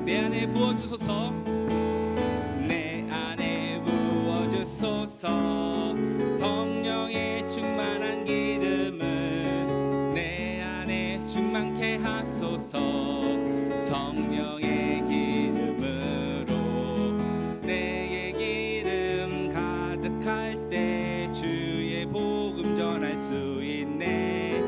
내 안에 부어주소서. 내 안에 부어주소서. 성령의 충만한 기름을 내 안에 충만케 하소서. 성령의 기름으로 내의 기름 가득할 때 주의 복음 전할 수 있네.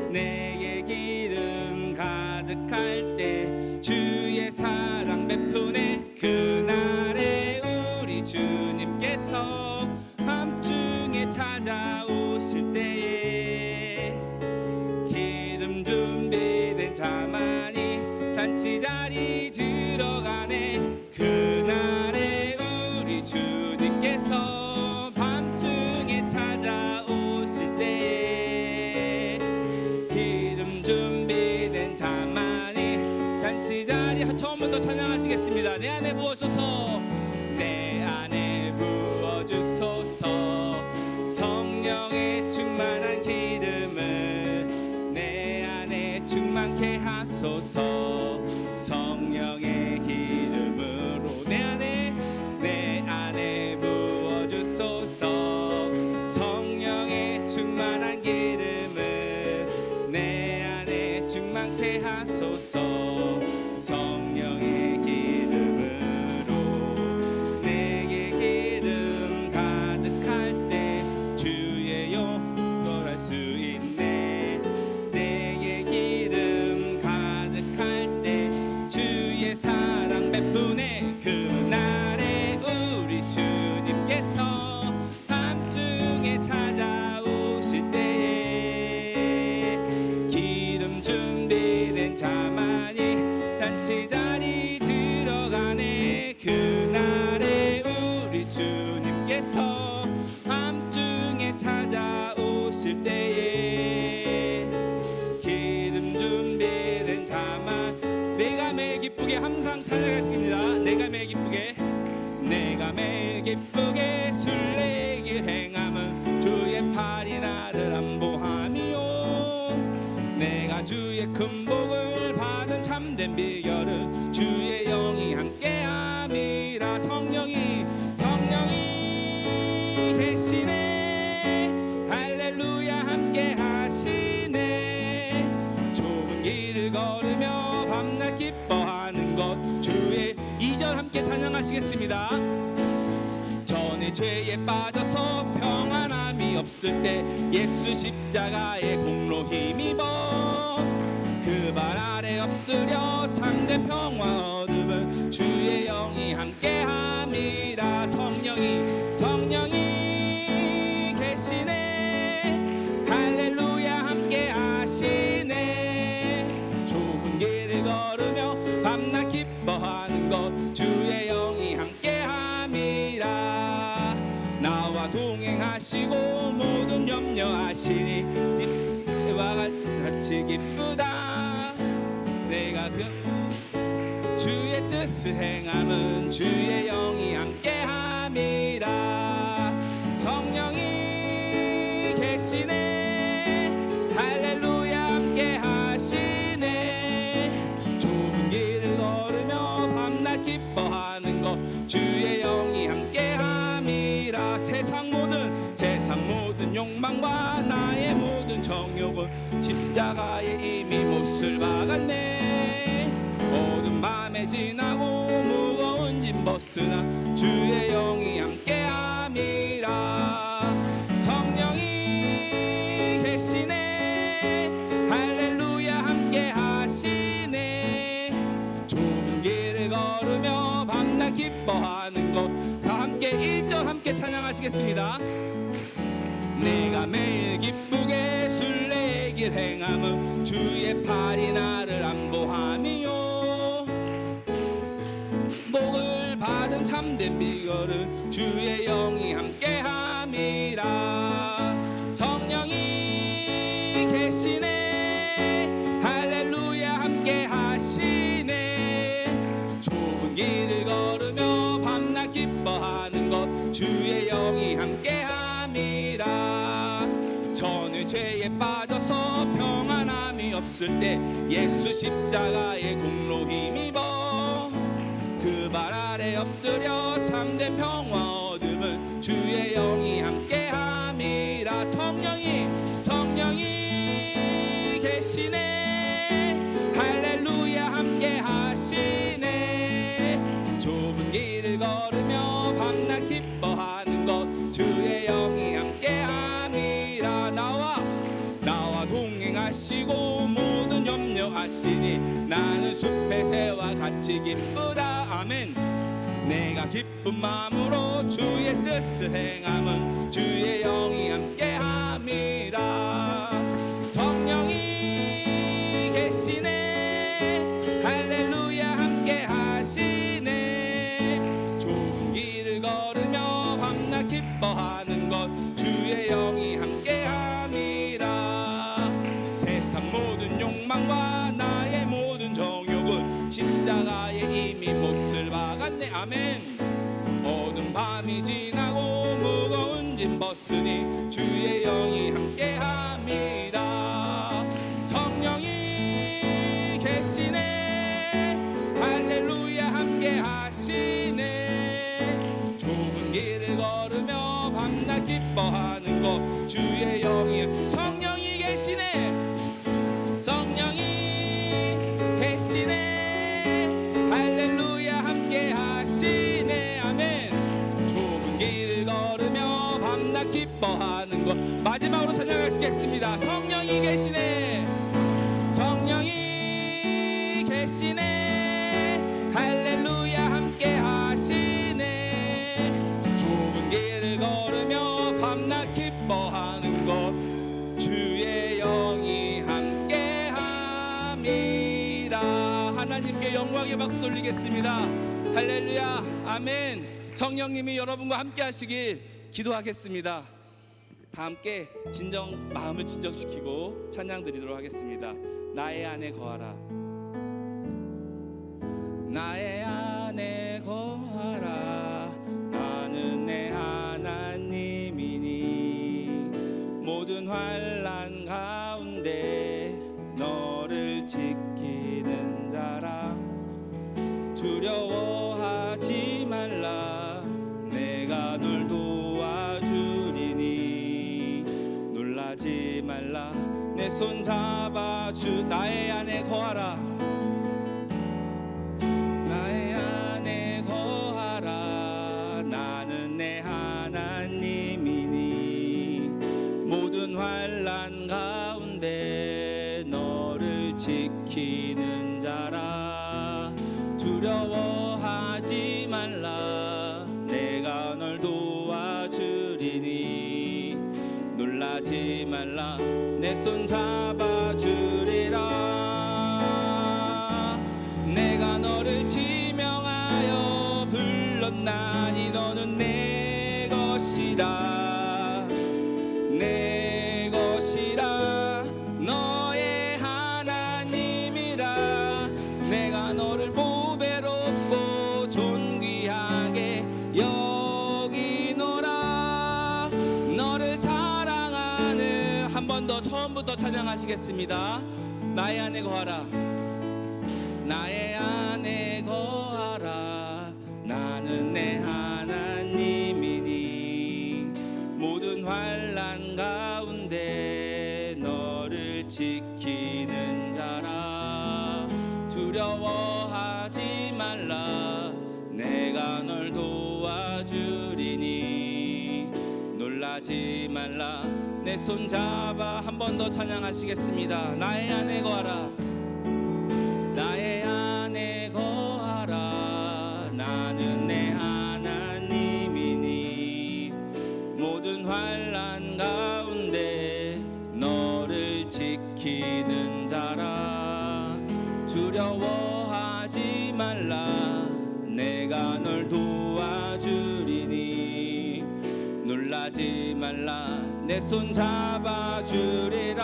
내의 기름 가득할 때 주의 사랑 베푸네. 그날에 우리 주님께서 밤중에 찾아오실 때에 기름 준비된 자만이 잔치 자리 들어가네. 그날에 우리 주님께서 밤중에 찾아오실 때에 기름 준비된 자만이 잔치 자리. 처음부터 찬양하시겠습니다. 내 안에 부어주소서. 내 안에 부어주소서. 성령의 충만한 기름을 내 안에 충만케 하소서. 성령의 기름으로 내 안에 부어주소서. 성령의 충만한 기름을 내 안에 충만케 하소서. 성령의 기름으로 내게 기름 가득할 때 주의 영원할 수 있네. 내게 기름 가득할 때 주의 사랑 베푸네. 그날에 우리 주님께서 밤중에 찾아오실 때에 기름 준비된 자만이 잔치 자리 들어가네. 그날에 우리 주님께서 밤중에 찾아오실 때에 기름 준비된 자만 내가 매일 기쁘게 항상 찬양하겠습니다. 내가 매일 기쁘게 내가 매일 기쁘게 순례길 행함은 주의 팔이 나를 안보하미요. 내가 주의 큰 복을 받은 참된 비결은 주의 영이 함께함이라. 성령이 계시네. 할렐루야 함께 하시네. 좁은 길을 걸으며 밤낮 기뻐하는 것 주의 2절 함께 찬양하시겠습니다. 전에 죄에 빠져서 평안함이 없을 때 예수 십자가의 공로 힘입어 그 발 아래 엎드려 참된 평화 얻음은 주의 영이 함께함이라. 성령이 계시네. 할렐루야 함께 하시네. 좁은 길을 걸으며 밤낮 기뻐하는 것 주의 영이 함께함이라. 나와 동행하시고 모든 염려하시니 와 같이 기쁘다. 내가 그 주의 뜻을 행함은 주의 영이 함께함이라. 성령이 계시네. 할렐루야 함께 하시네. 좁은 길을 걸으며 밤낮 기뻐하는 것 주의 영이 함께함이라. 세상 모든 욕망과 나의 모든 정욕은 십자가에 이미 못을 박았네. 어두운 밤에 지나고 무거운 짐 벗으나 주의 영이 함께함이라. 성령이 계시네. 할렐루야 함께 하시네. 좁은 길을 걸으며 밤낮 기뻐하는 것 다 함께 1절 함께 찬양하시겠습니다. 내가 매일 기쁘게 순례길 행함은 주의 팔이 나를 안보함이요. 복을 받은 참된 비결은 주의 영이 함께함이라. 성령이 계시네. 할렐루야 함께 하시네. 좁은 길을 걸으며 밤낮 기뻐하는 것 주의 영이 함께함이라. 전에 죄에 빠져서 평안함이 없을 때 예수 십자가의 공로 힘입어 발 아래 엎드려 참된 평화 얻음은 주의 영이 함께함이라. 성령이 계시네. 할렐루야 함께 하시네. 좁은 길을 걸으며 밤낮 기뻐하는 것 주의 영이 함께함이라. 나와 동행하시고 모든 염려하시니 나는 숲의 새와 같이 기쁘다. 아멘. 내가 기쁜 마음으로 주의 뜻을 행함은 주의 영이 함께함이라. 성령이 계시네. 할렐루야 함께 하시네. 좁은 길을 걸으며 밤낮 기뻐하는 것 주의 영이 함께함이라. 세상 모든 욕망과 나의 모든 정욕은 십자가에 이미 몫을 박았네. 아멘. 어두운 밤이 지나고 무거운 짐 벗으니 주의 영이 함께함이라. 성령이 계시네. 할렐루야 함께 하시네. 좁은 길을 걸으며 밤낮 기뻐하는 것 주의 영이. 성령이 계시네. 성령이 계시네. 할렐루야 함께 하시네. 아멘. 좁은 길을 걸으며 밤낮 기뻐하는 것. 마지막으로 찬양하시겠습니다. 성령이 계시네. 성령이 계시네. 할렐루야 함께 하시네. 좁은 길을 걸으며 밤낮 기뻐하는 것 주의 영이 함께함이라. 하나님께 영광의 박수 돌리겠습니다. 할렐루야. 아멘. 성령님이 여러분과 함께 하시길 기도하겠습니다. 다 함께 마음을 진정시키고 찬양 드리도록 하겠습니다. 나의 안에 거하라. 나의 안에 거하라. 나는 내 하나님이니 모든 환난 가운데 너를 지키는 자라. 두려워하지 말라. 내가 널 도와주리니 놀라지 말라. 내 손 잡아주. 나의 안에 거하라. 나의 안에 거하라. 나는 내 하나님이니 모든 환난 가운데 너를 지키는 자라. 두려워하지 말라. 내가 널 도와주리니 놀라지 말라. 내 손 잡아주리라. 내가 너를 지명하여 불렀나니 너는 내 것이다. 내 것이라. 너의 하나님이라. 내가 너를 보배롭고 존귀하게 여기노라. 너를 사랑하는. 한 번 더 처음부터 찬양하시겠습니다. 나의 안에 거하라. 나의 안에 거하라. 나는 내 하나님이니 모든 환난 가운데 너를 지키는 자라. 두려워하지 말라. 내가 널 도와주리니 놀라지 말라. 내 손 잡아. 한 번 더 찬양하시겠습니다. 나의 안에 거하라. 나의 안에 거하라. 나는 내 하나님이니 모든 환난 가운데 너를 지키는 자라. 두려워하지 말라. 내가 널 도와주리니 놀라지 말라. 내 손 잡아주리라.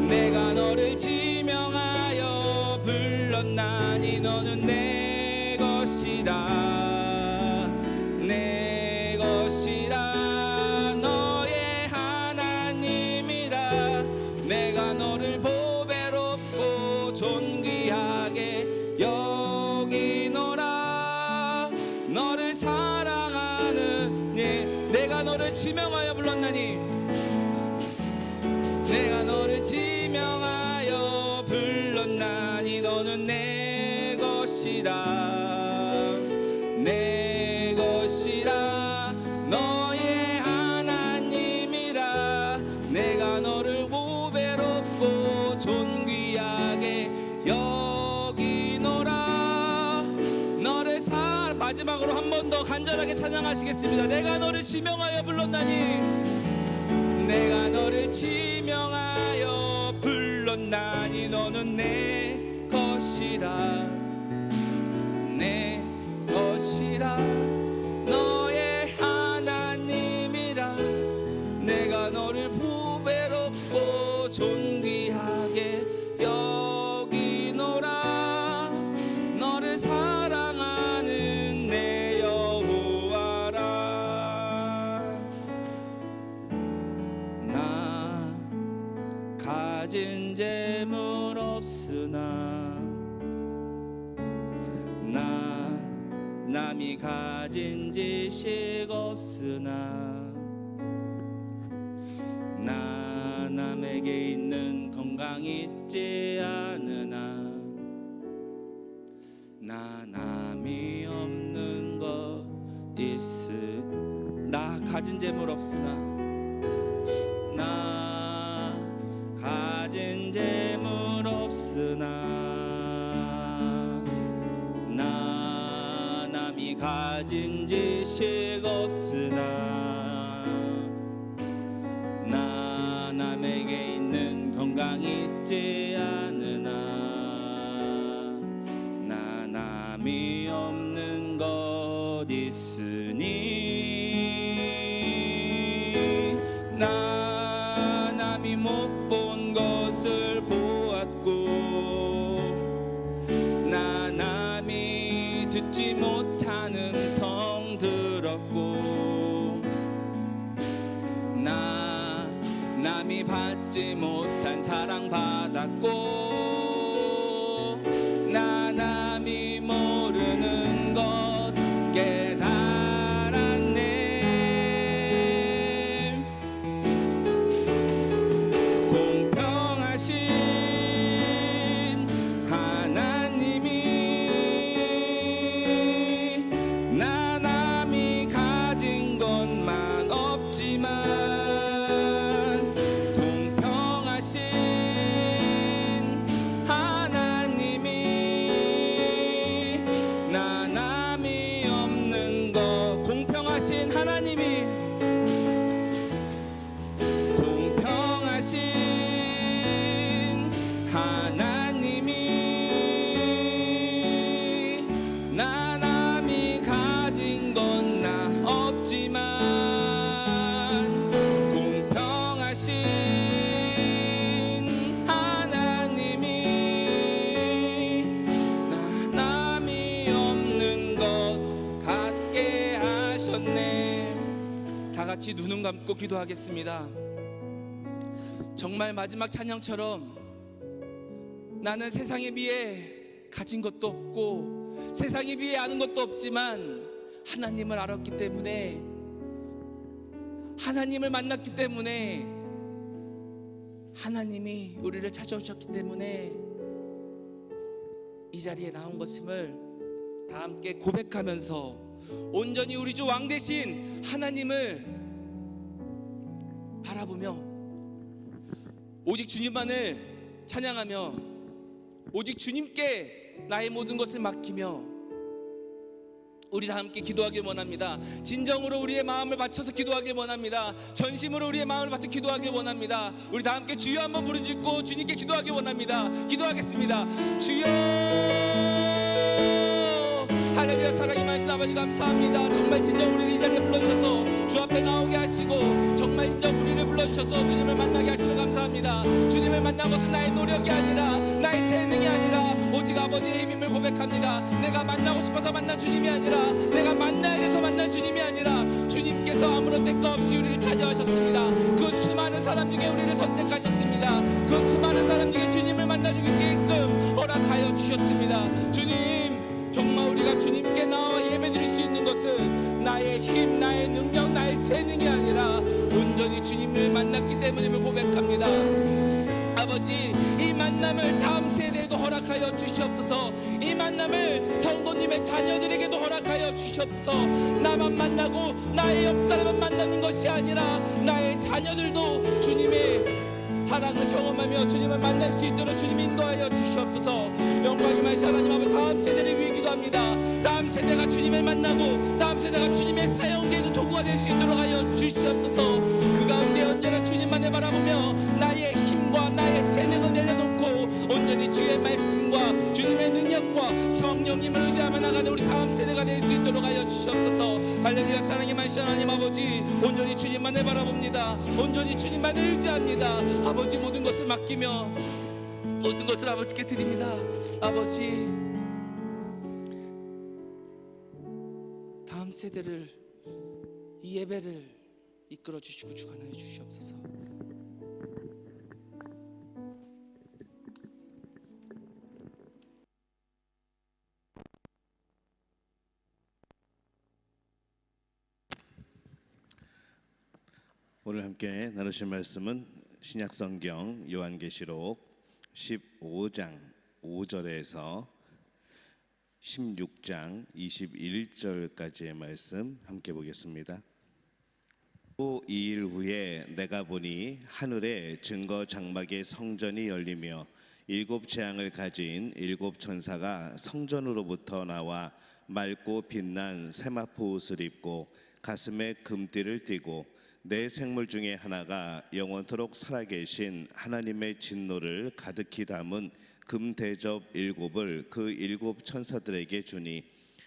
내가 너를 지명하여 불렀나니 너는 내 것이라. 내 것이라. 너의 하나님이라. 내가 너를 보배롭고 존귀하게 지명하여 불렀나니 내가 너를 지명하여 불렀나니 너는 내 것이라 내 것이라 너의 하나님이라 내가 너를 보배롭고 존귀하게 여기노라 너를 마지막으로 한 번 더 간절하게 찬양하시겠습니다. 내가 너를 지명하여 불렀나니 내가 너를 지명하여 불렀나니 너는 내 것이라 내 것이라 너의 하나님이라 내가 너를 보배롭고 존귀하게 여기노라 너를 사랑하는 내 여호와라 나 가진 재물 없으나 나 남이 가진 지식 없으나 나 남에게 있는 건강 있지 않으나 나 남이 없는 것 나 가진 재물 없으나 나 가진 재물 없으나 나 남이 가진 지식 없으나 나 남에게 있는 건강 있지 않으나 나 남이 없는 것 있으니 나 남이 못 본 것을 보았고 나 남이 듣지 못한 음성 들었고 나 남이 받지 못한 사랑 받았고 나 남이 모르는 것 깨달았네 공평하신 하나님이 나 남이 가진 것만 없지만 공평하신 하나님이 나 남이 없는 것 공평하신 하나님이 공평하신 하나님이 나 남이 가진 건 나 없지만 공평하신 하나님이 나 남이 없는 것 같게 하셨네. 다 같이 눈은 감고 기도하겠습니다. 정말 마지막 찬양처럼 나는 세상에 비해 가진 것도 없고 세상에 비해 아는 것도 없지만 하나님을 알았기 때문에 하나님을 만났기 때문에 하나님이 우리를 찾아오셨기 때문에 이 자리에 나온 것임을 다 함께 고백하면서 온전히 우리 주 왕 대신 하나님을 바라보며 오직 주님만을 찬양하며 오직 주님께 나의 모든 것을 맡기며 우리 다 함께 기도하길 원합니다. 진정으로 우리의 마음을 바쳐서 기도하길 원합니다. 전심으로 우리의 마음을 바쳐 기도하길 원합니다. 우리 다 함께 주여 한번 부르짖고 주님께 기도하길 원합니다. 기도하겠습니다. 주여 할렐루야. 사랑이 많으신 아버지 감사합니다. 정말 진정 우리를 이 자리에 불러주셔서 주 앞에 나오게 하시고 정말 진정 우리를 불러주셔서 주님을 만나게 하시면 감사합니다. 주님을 만난 것은 나의 노력이 아니라 나의 재능이 아니라 오직 아버지의 힘임을 고백합니다. 내가 만나고 싶어서 만난 주님이 아니라 내가 만나야 돼서 만난 주님이 아니라 주님께서 아무런 대가 없이 우리를 찾아하셨습니다. 그 수많은 사람 중에 우리를 선택하셨습니다. 그 수많은 사람 중에 주님을 만나주게끔 허락하여 주셨습니다. 주님 정말 우리가 주님께 나와 예배드릴 수 있는 것은 나의 나의 힘, 나의 능력, 나의 재능이 아니라 온전히 주님을 만났기 때문임을 고백합니다. 아버지, 이 만남을 다음 세대에도 허락하여 주시옵소서. 이 만남을 성도님의 자녀들에게도 허락하여 주시옵소서. 나만 만나고 나의 옆 사람만 만나는 것이 아니라 나의 자녀들도 주님의 사랑을 경험하며 주님을 만날 수 있도록 주님 인도하여 주시옵소서. 영광이 많으신 하나님 아버지, 다음 세대를 위해 기도합니다. 다음 세대가 주님을 만나고 다음 세대가 주님의 사용되는 도구가 될 수 있도록 하여 주시옵소서. 그 가운데 언제나 주님만을 바라보며 나의 힘과 나의 재능을 내려놓고 온전히 주의 말씀과 주님의 능력과 성령님을 의지하며 나가는 우리 다음 세대가 될 수 있도록 하여 주시옵소서. 할렐루야. 사랑이 많으신 하나님 아버지, 온전히 주님만을 바라봅니다. 온전히 주님만을 의지합니다. 아버지, 모든 것을 맡기며 모든 것을 아버지께 드립니다. 아버지, 다음 세대를, 이 예배를 이끌어 주시고 주관하여 주시옵소서. 오늘 함께 나누실 말씀은 신약성경 요한계시록 15장 5절에서 16장 21절까지의 말씀 함께 보겠습니다. 또 2일 후에 내가 보니 하늘에 증거 장막의 성전이 열리며 7 재앙을 가진 7 천사가 성전으로부터 나와 맑고 빛난 세마포 옷을 입고 가슴에 금띠를 띠고 네 생물 중에 하나가 영원토록 살아계신 하나님의 진노를 가득히 담은 금대접 7을 그 7 천사들에게 주니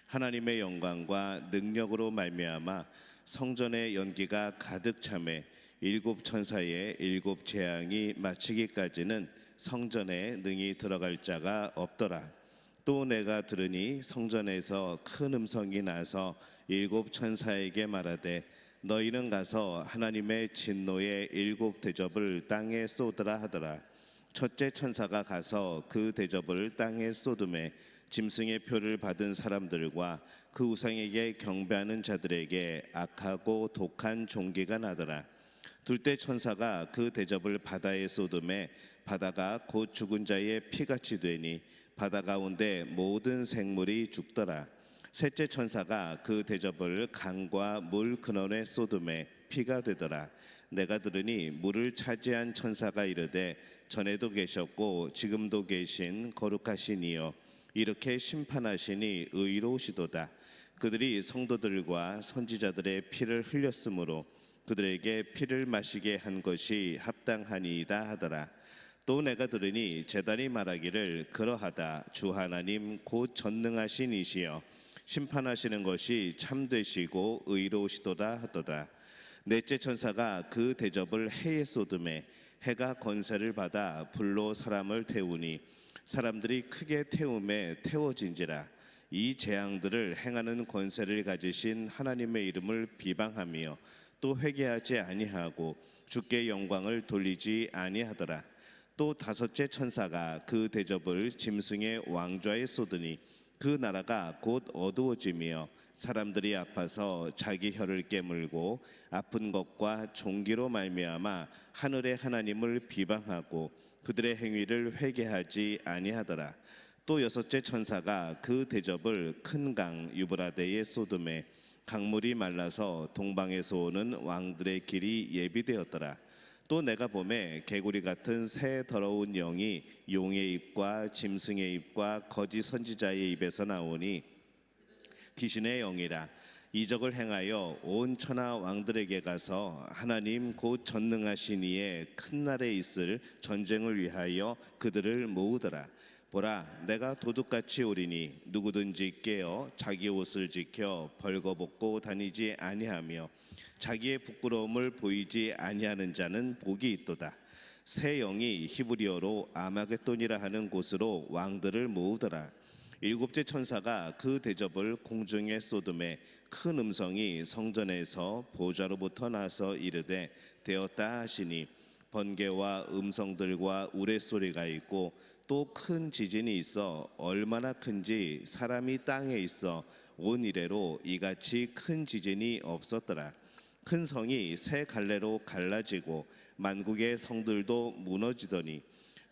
하나님의 영광과 능력으로 말미암아 성전의 연기가 가득 차매 7 천사의 7 재앙이 마치기까지는 성전에 능히 들어갈 자가 없더라. 또 내가 들으니 성전에서 큰 음성이 나서 7 천사에게 말하되 너희는 가서 하나님의 진노의 7 대접을 땅에 쏟으라 하더라. 첫째 천사가 가서 그 대접을 땅에 쏟음에 짐승의 표를 받은 사람들과 그 우상에게 경배하는 자들에게 악하고 독한 종기가 나더라. 둘째 천사가 그 대접을 바다에 쏟음에 바다가 곧 죽은 자의 피같이 되니 바다 가운데 모든 생물이 죽더라. 셋째 천사가 그 대접을 강과 물 근원에 쏟음에 피가 되더라. 내가 들으니 물을 차지한 천사가 이르되 전에도 계셨고 지금도 계신 거룩하신 이여 이렇게 심판하시니 의로우시도다. 그들이 성도들과 선지자들의 피를 흘렸으므로 그들에게 피를 마시게 한 것이 합당하니이다 하더라. 또 내가 들으니 제단이 말하기를 그러하다. 주 하나님 곧 전능하신 이시여 심판하시는 것이 참되시고 의로우시도다 하도다. 넷째 천사가 그 대접을 해에 쏟음에 해가 권세를 받아 불로 사람을 태우니 사람들이 크게 태움에 태워진지라. 이 재앙들을 행하는 권세를 가지신 하나님의 이름을 비방하며 또 회개하지 아니하고 주께 영광을 돌리지 아니하더라. 또 다섯째 천사가 그 대접을 짐승의 왕좌에 쏟으니 그 나라가 곧 어두워지며 사람들이 아파서 자기 혀를 깨물고 아픈 것과 종기로 말미암아 하늘의 하나님을 비방하고 그들의 행위를 회개하지 아니하더라. 또 여섯째 천사가 그 대접을 큰 강 유브라데에 쏟음에 강물이 말라서 동방에서 오는 왕들의 길이 예비되었더라. 또 내가 보매 개구리 같은 새 더러운 영이 용의 입과 짐승의 입과 거짓 선지자의 입에서 나오니 귀신의 영이라. 이적을 행하여 온 천하 왕들에게 가서 하나님 곧 전능하신 이의 큰 날에 있을 전쟁을 위하여 그들을 모으더라. 보라, 내가 도둑같이 오리니 누구든지 깨어 자기 옷을 지켜 벌거벗고 다니지 아니하며 자기의 부끄러움을 보이지 아니하는 자는 복이 있도다. 새 영이 히브리어로 아마겟돈이라 하는 곳으로 왕들을 모으더라. 일곱째 천사가 그 대접을 공중에 쏟음에 큰 음성이 성전에서 보좌로부터 나서 이르되 되었다 하시니 번개와 음성들과 우레소리가 있고 또 큰 지진이 있어 얼마나 큰지 사람이 땅에 있어 온 이래로 이같이 큰 지진이 없었더라. 큰 성이 세 갈래로 갈라지고 만국의 성들도 무너지더니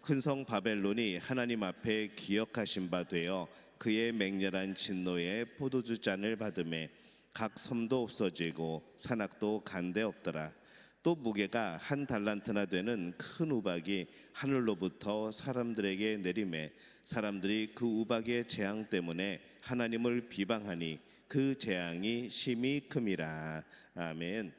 큰 성 바벨론이 하나님 앞에 기억하신 바 되어 그의 맹렬한 진노의 포도주 잔을 받음에 각 섬도 없어지고 산악도 간데 없더라. 또 무게가 한 달란트나 되는 큰 우박이 하늘로부터 사람들에게 내림에 사람들이 그 우박의 재앙 때문에 하나님을 비방하니 그 재앙이 심히 큼이라. 아멘.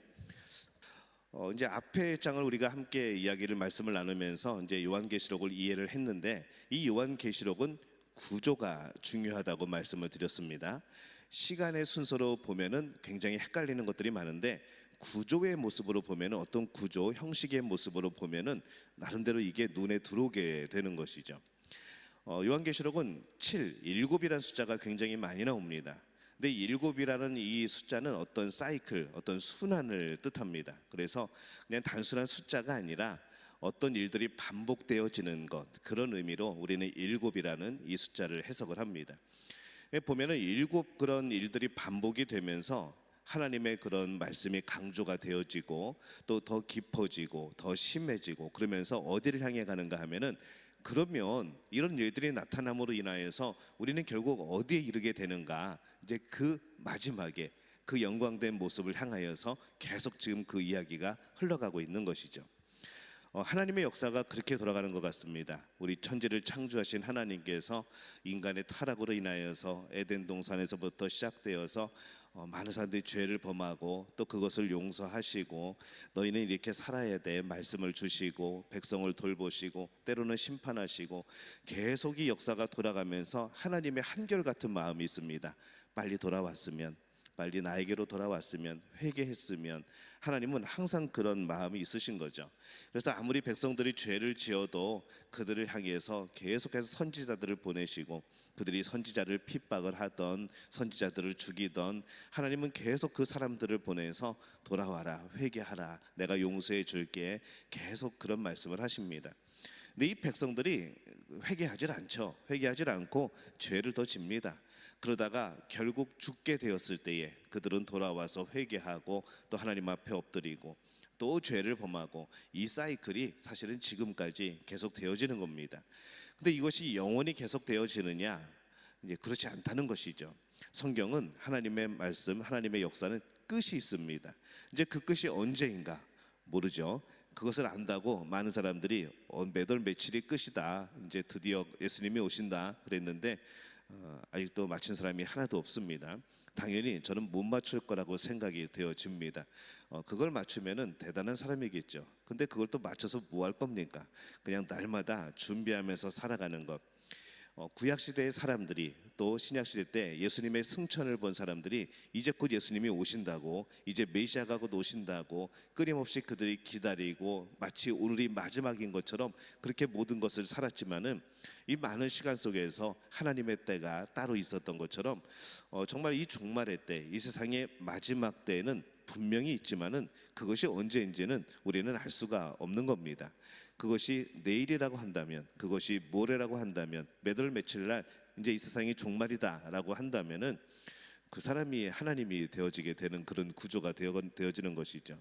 이제 앞의 장을 우리가 함께 이야기를 말씀을 나누면서 이제 요한계시록을 이해를 했는데, 이 요한계시록은 구조가 중요하다고 말씀을 드렸습니다. 시간의 순서로 보면은 굉장히 헷갈리는 것들이 많은데, 구조의 모습으로 보면은, 어떤 구조 형식의 모습으로 보면은 나름대로 이게 눈에 들어오게 되는 것이죠. 요한계시록은 7, 7이라는 숫자가 굉장히 많이 나옵니다. 근데 7이라는 이 숫자는 어떤 사이클, 어떤 순환을 뜻합니다. 그래서 그냥 단순한 숫자가 아니라 어떤 일들이 반복되어지는 것, 그런 의미로 우리는 7이라는 이 숫자를 해석을 합니다. 보면은 7 그런 일들이 반복이 되면서 하나님의 그런 말씀이 강조가 되어지고 또 더 깊어지고 더 심해지고, 그러면서 어디를 향해 가는가 하면은, 그러면 이런 일들이 나타남으로 인하여서 우리는 결국 어디에 이르게 되는가, 이제 그 마지막에 그 영광된 모습을 향하여서 계속 지금 그 이야기가 흘러가고 있는 것이죠. 하나님의 역사가 그렇게 돌아가는 것 같습니다. 우리 천지를 창조하신 하나님께서 인간의 타락으로 인하여서 에덴 동산에서부터 시작되어서 많은 사람들이 죄를 범하고 또 그것을 용서하시고, 너희는 이렇게 살아야 돼 말씀을 주시고 백성을 돌보시고 때로는 심판하시고, 계속 이 역사가 돌아가면서 하나님의 한결같은 마음이 있습니다. 빨리 돌아왔으면, 빨리 나에게로 돌아왔으면, 회개했으면. 하나님은 항상 그런 마음이 있으신 거죠. 그래서 아무리 백성들이 죄를 지어도 그들을 향해서 계속해서 선지자들을 보내시고, 그들이 선지자를 핍박을 하던, 선지자들을 죽이던, 하나님은 계속 그 사람들을 보내서 돌아와라, 회개하라, 내가 용서해 줄게, 계속 그런 말씀을 하십니다. 근데 이 백성들이 회개하지 않죠. 회개하지 않고 죄를 더 집니다. 그러다가 결국 죽게 되었을 때에 그들은 돌아와서 회개하고 또 하나님 앞에 엎드리고 또 죄를 범하고, 이 사이클이 사실은 지금까지 계속 되어지는 겁니다. 근데 이것이 영원히 계속 되어지느냐? 이제 그렇지 않다는 것이죠. 성경은 하나님의 말씀, 하나님의 역사는 끝이 있습니다. 이제 그 끝이 언제인가 모르죠. 그것을 안다고 많은 사람들이 몇 월 며칠이 끝이다, 이제 드디어 예수님이 오신다 그랬는데 아직도 맞춘 사람이 하나도 없습니다. 당연히 저는 못 맞출 거라고 생각이 되어집니다. 그걸 맞추면은 대단한 사람이겠죠. 근데 그걸 또 맞춰서 뭐 할 겁니까? 그냥 날마다 준비하면서 살아가는 것. 구약 시대의 사람들이 또 신약 시대 때 예수님의 승천을 본 사람들이 이제 곧 예수님이 오신다고, 이제 메시아가 곧 오신다고 끊임없이 그들이 기다리고 마치 오늘이 마지막인 것처럼 그렇게 모든 것을 살았지만은, 이 많은 시간 속에서 하나님의 때가 따로 있었던 것처럼 정말 이 종말의 때, 이 세상의 마지막 때에는 분명히 있지만은 그것이 언제인지는 우리는 알 수가 없는 겁니다. 그것이 내일이라고 한다면, 그것이 모레라고 한다면, 몇 월 며칠 날 이제 이 세상이 종말이다라고 한다면은 그 사람이 하나님이 되어지게 되는 그런 구조가 되어지는 것이죠.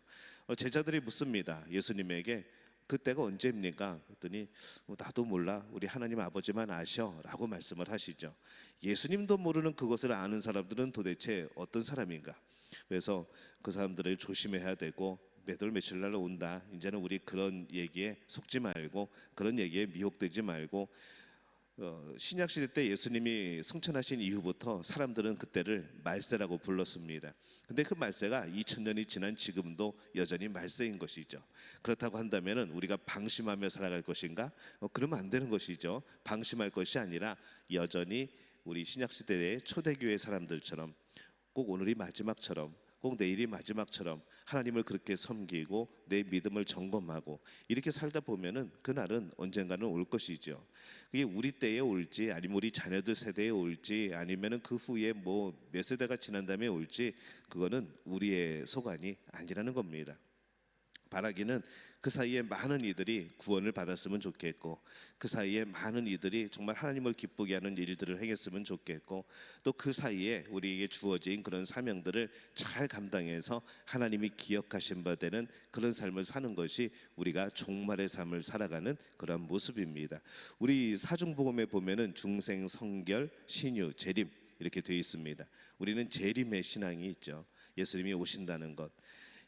제자들이 묻습니다. 예수님에게 그때가 언제입니까? 그랬더니 나도 몰라, 우리 하나님 아버지만 아셔라고 말씀을 하시죠. 예수님도 모르는 그것을 아는 사람들은 도대체 어떤 사람인가? 그래서 그 사람들을 조심해야 되고, 몇 월 며칠 날 온다, 이제는 우리 그런 얘기에 속지 말고, 그런 얘기에 미혹되지 말고. 신약 시대 때 예수님이 승천하신 이후부터 사람들은 그때를 말세라고 불렀습니다. 근데 그 말세가 2000년이 지난 지금도 여전히 말세인 것이죠. 그렇다고 한다면 우리가 방심하며 살아갈 것인가? 그러면 안 되는 것이죠. 방심할 것이 아니라 여전히 우리 신약 시대의 초대교회 사람들처럼, 꼭 오늘이 마지막처럼, 꼭 내일이 마지막처럼 하나님을 그렇게 섬기고 내 믿음을 점검하고 이렇게 살다 보면은 그날은 언젠가는 올 것이죠. 그게 우리 때에 올지, 아니면 우리 자녀들 세대에 올지, 아니면은 그 후에 뭐 몇 세대가 지난 다음에 올지, 그거는 우리의 소관이 아니라는 겁니다. 바라기는 그 사이에 많은 이들이 구원을 받았으면 좋겠고, 그 사이에 많은 이들이 정말 하나님을 기쁘게 하는 일들을 행했으면 좋겠고, 또 그 사이에 우리에게 주어진 그런 사명들을 잘 감당해서 하나님이 기억하신 바 되는 그런 삶을 사는 것이 우리가 종말의 삶을 살아가는 그런 모습입니다. 우리 사중복음에 보면은 중생, 성결, 신유, 재림 이렇게 되어 있습니다. 우리는 재림의 신앙이 있죠. 예수님이 오신다는 것.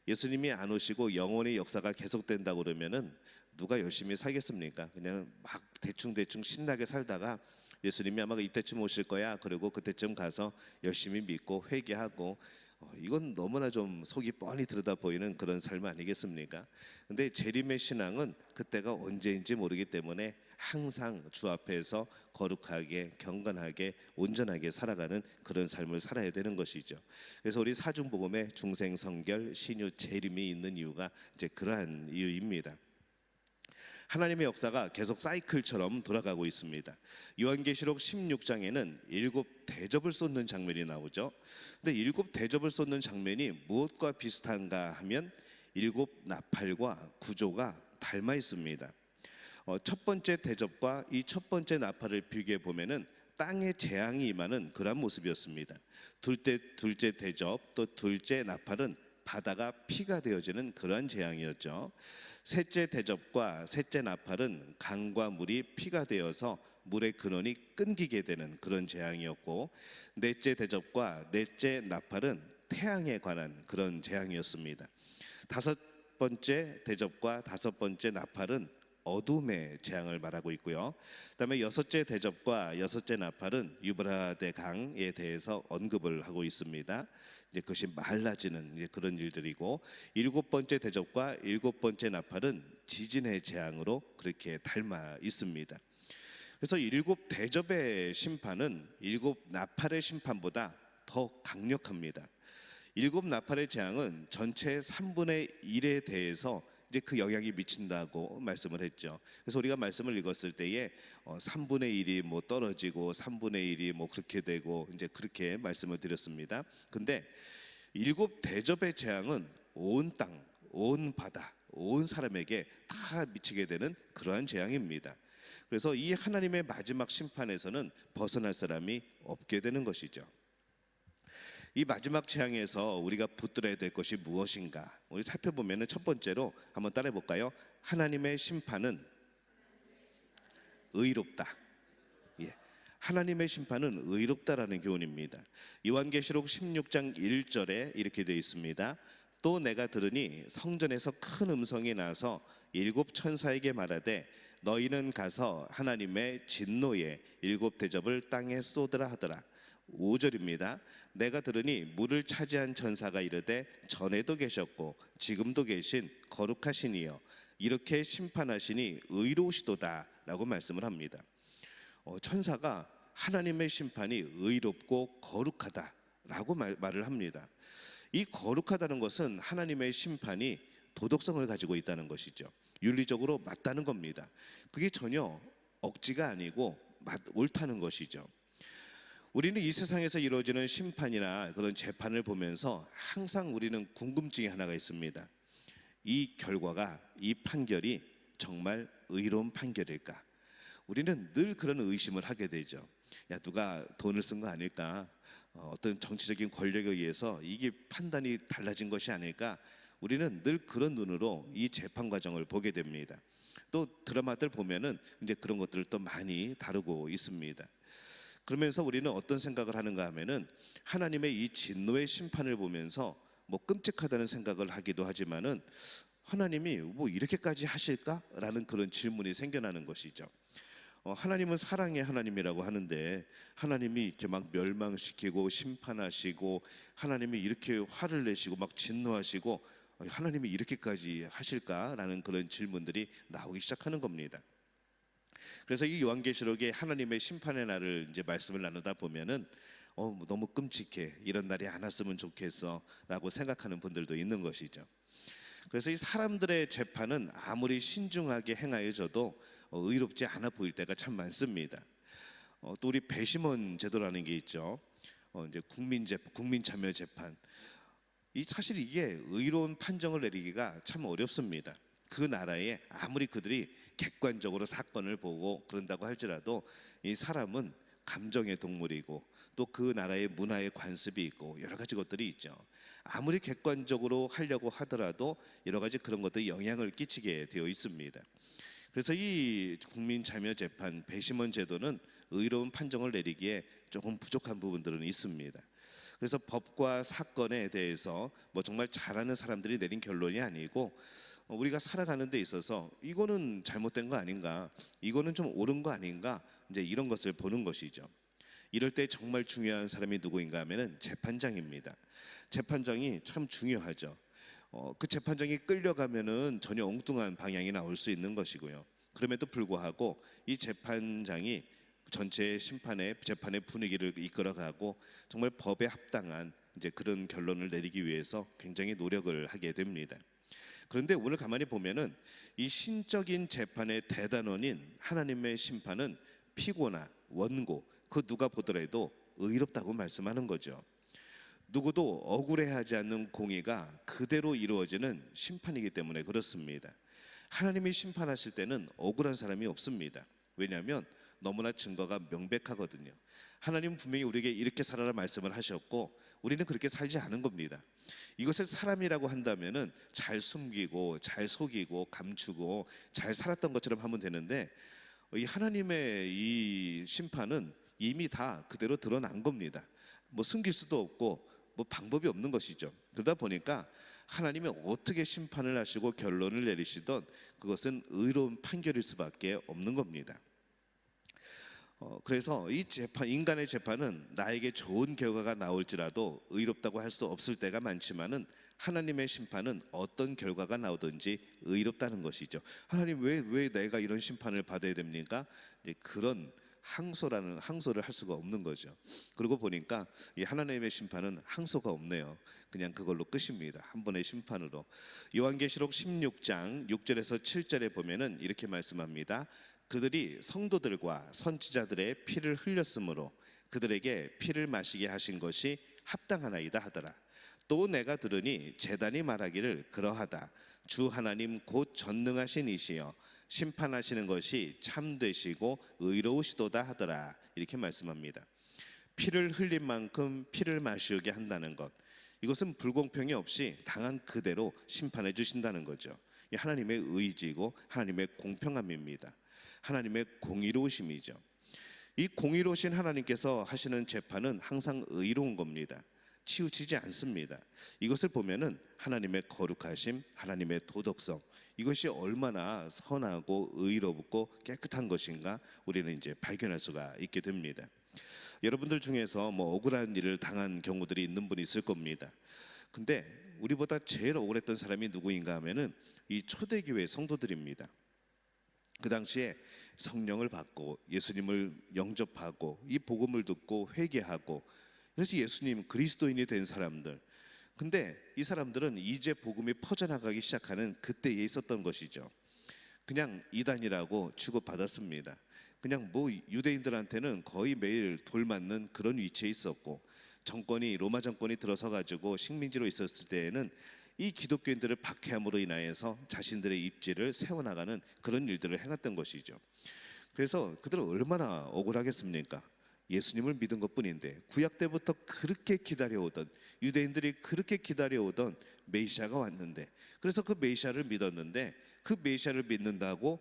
예수님이 안 오시고 영원의 역사가 계속된다고 그러면은 누가 열심히 살겠습니까? 그냥 막 대충 신나게 살다가 예수님이 아마 이때쯤 오실 거야. 그리고 그때쯤 가서 열심히 믿고 회개하고, 이건 너무나 좀 속이 뻔히 들여다 보이는 그런 삶 아니겠습니까? 근데 재림의 신앙은 그때가 언제인지 모르기 때문에 항상 주 앞에서 거룩하게, 경건하게, 온전하게 살아가는 그런 삶을 살아야 되는 것이죠. 그래서 우리 사중복음에 중생, 성결, 신유, 재림이 있는 이유가 이제 그러한 이유입니다. 하나님의 역사가 계속 사이클처럼 돌아가고 있습니다. 요한계시록 16장에는 7 대접을 쏟는 장면이 나오죠. 근데 7 대접을 쏟는 장면이 무엇과 비슷한가 하면 7 나팔과 구조가 닮아 있습니다. 첫 번째 대접과 이 첫 번째 나팔을 비교해 보면은 땅에 재앙이 임하는 그런 모습이었습니다. 둘째 대접 또 둘째 나팔은 바다가 피가 되어지는 그러한 재앙이었죠. 셋째 대접과 셋째 나팔은 강과 물이 피가 되어서 물의 근원이 끊기게 되는 그런 재앙이었고, 넷째 대접과 넷째 나팔은 태양에 관한 그런 재앙이었습니다. 다섯 번째 대접과 다섯 번째 나팔은 어둠의 재앙을 말하고 있고요. 그다음에 여섯째 대접과 여섯째 나팔은 유브라데 강에 대해서 언급을 하고 있습니다. 이제 그것이 말라지는 이제 그런 일들이고, 7번째 대접과 7번째 나팔은 지진의 재앙으로 그렇게 닮아 있습니다. 그래서 7 대접의 심판은 7 나팔의 심판보다 더 강력합니다. 7 나팔의 재앙은 전체 3분의 1에 대해서 이제 그 영향이 미친다고 말씀을 했죠. 그래서 우리가 말씀을 읽었을 때에 3분의 1이 뭐 떨어지고 3분의 1이 뭐 그렇게 되고 이제 그렇게 말씀을 드렸습니다. 근데 7 대접의 재앙은 온 땅, 온 바다, 온 사람에게 다 미치게 되는 그러한 재앙입니다. 그래서 이 하나님의 마지막 심판에서는 벗어날 사람이 없게 되는 것이죠. 이 마지막 재앙에서 우리가 붙들어야 될 것이 무엇인가? 우리 살펴보면 첫 번째로 한번 따라해 볼까요? 하나님의 심판은 의롭다. 예. 하나님의 심판은 의롭다라는 교훈입니다. 요한계시록 16장 1절에 이렇게 되어 있습니다. 또 내가 들으니 성전에서 큰 음성이 나서 7 천사에게 말하되 너희는 가서 하나님의 진노의 7 대접을 땅에 쏟으라 하더라. 5절입니다. 내가 들으니 물을 차지한 천사가 이르되 전에도 계셨고 지금도 계신 거룩하신 이여 이렇게 심판하시니 의로우시도다 라고 말씀을 합니다. 천사가 하나님의 심판이 의롭고 거룩하다 라고 말을 합니다. 이 거룩하다는 것은 하나님의 심판이 도덕성을 가지고 있다는 것이죠. 윤리적으로 맞다는 겁니다. 그게 전혀 억지가 아니고 옳다는 것이죠. 우리는 이 세상에서 이루어지는 심판이나 그런 재판을 보면서 항상 우리는 궁금증이 하나가 있습니다. 이 결과가, 이 판결이 정말 의로운 판결일까? 우리는 늘 그런 의심을 하게 되죠. 야, 누가 돈을 쓴 거 아닐까? 어떤 정치적인 권력에 의해서 이게 판단이 달라진 것이 아닐까? 우리는 늘 그런 눈으로 이 재판 과정을 보게 됩니다. 또 드라마들 보면은 이제 그런 것들을 또 많이 다루고 있습니다. 그러면서 우리는 어떤 생각을 하는가 하면은 하나님의 이 진노의 심판을 보면서 뭐 끔찍하다는 생각을 하기도 하지만은 하나님이 뭐 이렇게까지 하실까라는 그런 질문이 생겨나는 것이죠. 하나님은 사랑의 하나님이라고 하는데 하나님이 이렇게 막 멸망시키고 심판하시고 하나님이 이렇게 화를 내시고 막 진노하시고 하나님이 이렇게까지 하실까라는 그런 질문들이 나오기 시작하는 겁니다. 그래서 이 요한계시록에 하나님의 심판의 날을 이제 말씀을 나누다 보면은 너무 끔찍해, 이런 날이 안 왔으면 좋겠어라고 생각하는 분들도 있는 것이죠. 그래서 이 사람들의 재판은 아무리 신중하게 행하여져도 의롭지 않아 보일 때가 참 많습니다. 또 우리 배심원 제도라는 게 있죠. 이제 국민 참여 재판. 이 사실 이게 의로운 판정을 내리기가 참 어렵습니다. 그 나라에 아무리 그들이 객관적으로 사건을 보고 그런다고 할지라도 이 사람은 감정의 동물이고 또 그 나라의 문화에 관습이 있고 여러 가지 것들이 있죠. 아무리 객관적으로 하려고 하더라도 여러 가지 그런 것들이 영향을 끼치게 되어 있습니다. 그래서 이 국민자녀재판 배심원 제도는 의로운 판정을 내리기에 조금 부족한 부분들은 있습니다. 그래서 법과 사건에 대해서 뭐 정말 잘하는 사람들이 내린 결론이 아니고 우리가 살아가는 데 있어서 이거는 잘못된 거 아닌가, 이거는 좀 옳은 거 아닌가, 이제 이런 것을 보는 것이죠. 이럴 때 정말 중요한 사람이 누구인가 하면은 재판장입니다. 재판장이 참 중요하죠. 그 재판장이 끌려가면은 전혀 엉뚱한 방향이 나올 수 있는 것이고요. 그럼에도 불구하고 이 재판장이 전체 재판의 분위기를 이끌어가고 정말 법에 합당한 이제 그런 결론을 내리기 위해서 굉장히 노력을 하게 됩니다. 그런데 오늘 가만히 보면은 이 신적인 재판의 대단원인 하나님의 심판은 피고나 원고 그 누가 보더라도 의롭다고 말씀하는 거죠. 누구도 억울해하지 않는 공의가 그대로 이루어지는 심판이기 때문에 그렇습니다. 하나님이 심판하실 때는 억울한 사람이 없습니다. 왜냐하면 너무나 증거가 명백하거든요. 하나님은 분명히 우리에게 이렇게 살아라 말씀을 하셨고 우리는 그렇게 살지 않은 겁니다. 이것을 사람이라고 한다면은 잘 숨기고 잘 속이고 감추고 잘 살았던 것처럼 하면 되는데 이 하나님의 이 심판은 이미 다 그대로 드러난 겁니다. 뭐 숨길 수도 없고 뭐 방법이 없는 것이죠. 그러다 보니까 하나님이 어떻게 심판을 하시고 결론을 내리시던 그것은 의로운 판결일 수밖에 없는 겁니다. 그래서 이 재판, 인간의 재판은 나에게 좋은 결과가 나올지라도 의롭다고 할 수 없을 때가 많지만은 하나님의 심판은 어떤 결과가 나오든지 의롭다는 것이죠. 하나님 왜 내가 이런 심판을 받아야 됩니까? 이제 그런 항소를 할 수가 없는 거죠. 그러고 보니까 이 하나님의 심판은 항소가 없네요. 그냥 그걸로 끝입니다. 한 번의 심판으로. 요한계시록 16장 6절에서 7절에 보면은 이렇게 말씀합니다. 그들이 성도들과 선지자들의 피를 흘렸으므로 그들에게 피를 마시게 하신 것이 합당하나이다 하더라. 또 내가 들으니 제단이 말하기를 그러하다. 주 하나님 곧 전능하신 이시여 심판하시는 것이 참되시고 의로우시도다 하더라. 이렇게 말씀합니다. 피를 흘린 만큼 피를 마시게 한다는 것, 이것은 불공평이 없이 당한 그대로 심판해 주신다는 거죠. 하나님의 의지고 하나님의 공평함입니다. 하나님의 공의로우심이죠. 이 공의로우신 하나님께서 하시는 재판은 항상 의로운 겁니다. 치우치지 않습니다. 이것을 보면은 하나님의 거룩하심, 하나님의 도덕성, 이것이 얼마나 선하고 의롭고 깨끗한 것인가 우리는 이제 발견할 수가 있게 됩니다. 여러분들 중에서 뭐 억울한 일을 당한 경우들이 있는 분이 있을 겁니다. 근데 우리보다 제일 억울했던 사람이 누구인가 하면은 이 초대교회 성도들입니다. 그 당시에 성령을 받고 예수님을 영접하고 이 복음을 듣고 회개하고 그래서 예수님 그리스도인이 된 사람들. 근데 이 사람들은 이제 복음이 퍼져나가기 시작하는 그때에 있었던 것이죠. 그냥 이단이라고 취급받았습니다. 그냥 뭐 유대인들한테는 거의 매일 돌맞는 그런 위치에 있었고, 로마 정권이 들어서 가지고 식민지로 있었을 때에는 이 기독교인들을 박해함으로 인하여서 자신들의 입지를 세워나가는 그런 일들을 행했던 것이죠. 그래서 그들은 얼마나 억울하겠습니까? 예수님을 믿은 것뿐인데 구약 때부터 그렇게 기다려오던, 유대인들이 그렇게 기다려오던 메시아가 왔는데, 그래서 그 메시아를 믿었는데 그 메시아를 믿는다고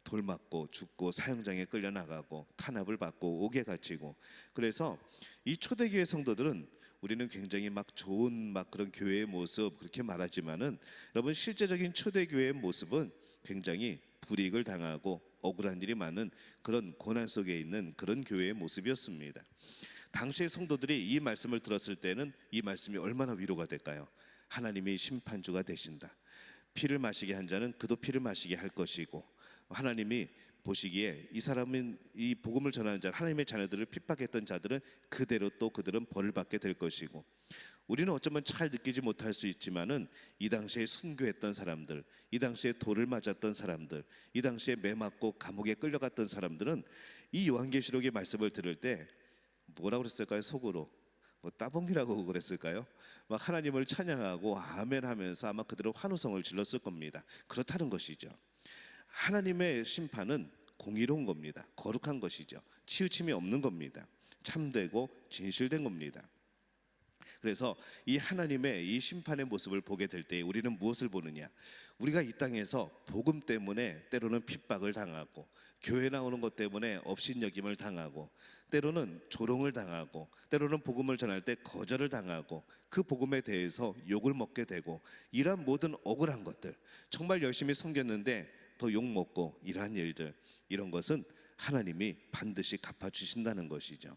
돌맞고 죽고 사형장에 끌려나가고 탄압을 받고 옥에 갇히고. 그래서 이 초대교회 성도들은 우리는 굉장히 막 좋은 막 그런 교회의 모습 그렇게 말하지만은 여러분 실제적인 초대교회의 모습은 굉장히 불이익을 당하고 억울한 일이 많은 그런 고난 속에 있는 그런 교회의 모습이었습니다. 당시의 성도들이 이 말씀을 들었을 때는 이 말씀이 얼마나 위로가 될까요? 하나님이 심판주가 되신다. 피를 마시게 한 자는 그도 피를 마시게 할 것이고, 하나님이 보시기에 이 사람은 이 복음을 전하는 자, 하나님의 자녀들을 핍박했던 자들은 그대로 또 그들은 벌을 받게 될 것이고, 우리는 어쩌면 잘 느끼지 못할 수 있지만은 이 당시에 순교했던 사람들, 이 당시에 돌을 맞았던 사람들, 이 당시에 매 맞고 감옥에 끌려갔던 사람들은 이 요한계시록의 말씀을 들을 때 뭐라고 그랬을까요? 속으로 뭐 따봉이라고 그랬을까요? 막 하나님을 찬양하고 아멘하면서 아마 그대로 환호성을 질렀을 겁니다. 그렇다는 것이죠. 하나님의 심판은 공의로운 겁니다. 거룩한 것이죠. 치우침이 없는 겁니다. 참되고 진실된 겁니다. 그래서 이 하나님의 이 심판의 모습을 보게 될 때 우리는 무엇을 보느냐? 우리가 이 땅에서 복음 때문에 때로는 핍박을 당하고, 교회 나오는 것 때문에 업신여김을 당하고, 때로는 조롱을 당하고, 때로는 복음을 전할 때 거절을 당하고, 그 복음에 대해서 욕을 먹게 되고, 이러한 모든 억울한 것들, 정말 열심히 섬겼는데 더 욕먹고, 이러한 일들, 이런 것은 하나님이 반드시 갚아주신다는 것이죠.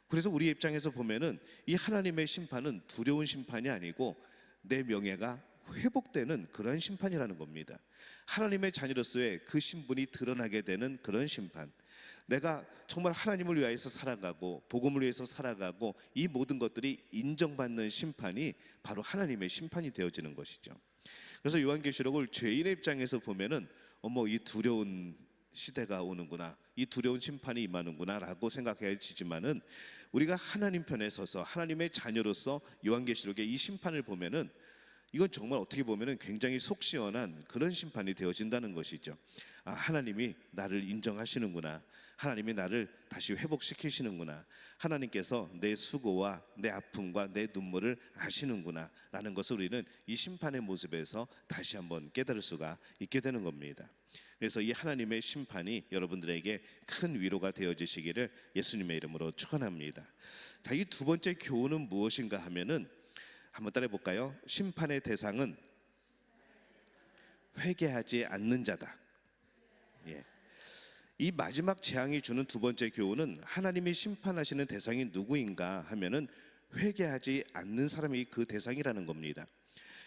그래서 우리 입장에서 보면은 이 하나님의 심판은 두려운 심판이 아니고 내 명예가 회복되는 그런 심판이라는 겁니다. 하나님의 자녀로서의 그 신분이 드러나게 되는 그런 심판. 내가 정말 하나님을 위하여서 살아가고 복음을 위해서 살아가고 이 모든 것들이 인정받는 심판이 바로 하나님의 심판이 되어지는 것이죠. 그래서 요한계시록을 죄인의 입장에서 보면은 이 두려운 시대가 오는구나, 이 두려운 심판이 임하는구나 라고 생각해지지만은, 우리가 하나님 편에 서서 하나님의 자녀로서 요한계시록의 이 심판을 보면은 이건 정말 어떻게 보면은 굉장히 속 시원한 그런 심판이 되어진다는 것이죠. 아, 하나님이 나를 인정하시는구나, 하나님이 나를 다시 회복시키시는구나, 하나님께서 내 수고와 내 아픔과 내 눈물을 아시는구나 라는 것을 우리는 이 심판의 모습에서 다시 한번 깨달을 수가 있게 되는 겁니다. 그래서 이 하나님의 심판이 여러분들에게 큰 위로가 되어지시기를 예수님의 이름으로 축원합니다. 자, 이 두 번째 교훈은 무엇인가 하면은 한번 따라해 볼까요? 심판의 대상은 회개하지 않는 자다. 예. 이 마지막 재앙이 주는 두 번째 교훈은 하나님이 심판하시는 대상이 누구인가 하면은 회개하지 않는 사람이 그 대상이라는 겁니다.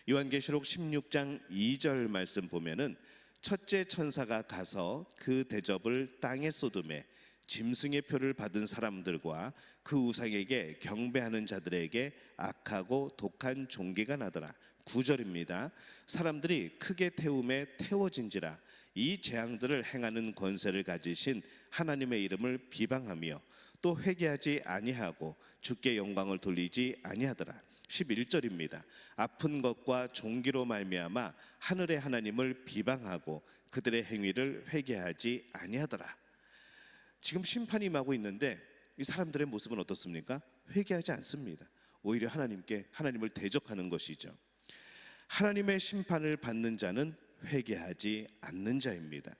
요한계시록 16장 2절 말씀 보면은 첫째 천사가 가서 그 대접을 땅에 쏟음에 짐승의 표를 받은 사람들과 그 우상에게 경배하는 자들에게 악하고 독한 종기가 나더라. 9절입니다. 사람들이 크게 태움에 태워진지라 이 재앙들을 행하는 권세를 가지신 하나님의 이름을 비방하며 또 회개하지 아니하고 주께 영광을 돌리지 아니하더라. 11절입니다. 아픈 것과 종기로 말미암아 하늘의 하나님을 비방하고 그들의 행위를 회개하지 아니하더라. 지금 심판이 임하고 있는데 이 사람들의 모습은 어떻습니까? 회개하지 않습니다. 오히려 하나님을 대적하는 것이죠. 하나님의 심판을 받는 자는 회개하지 않는 자입니다.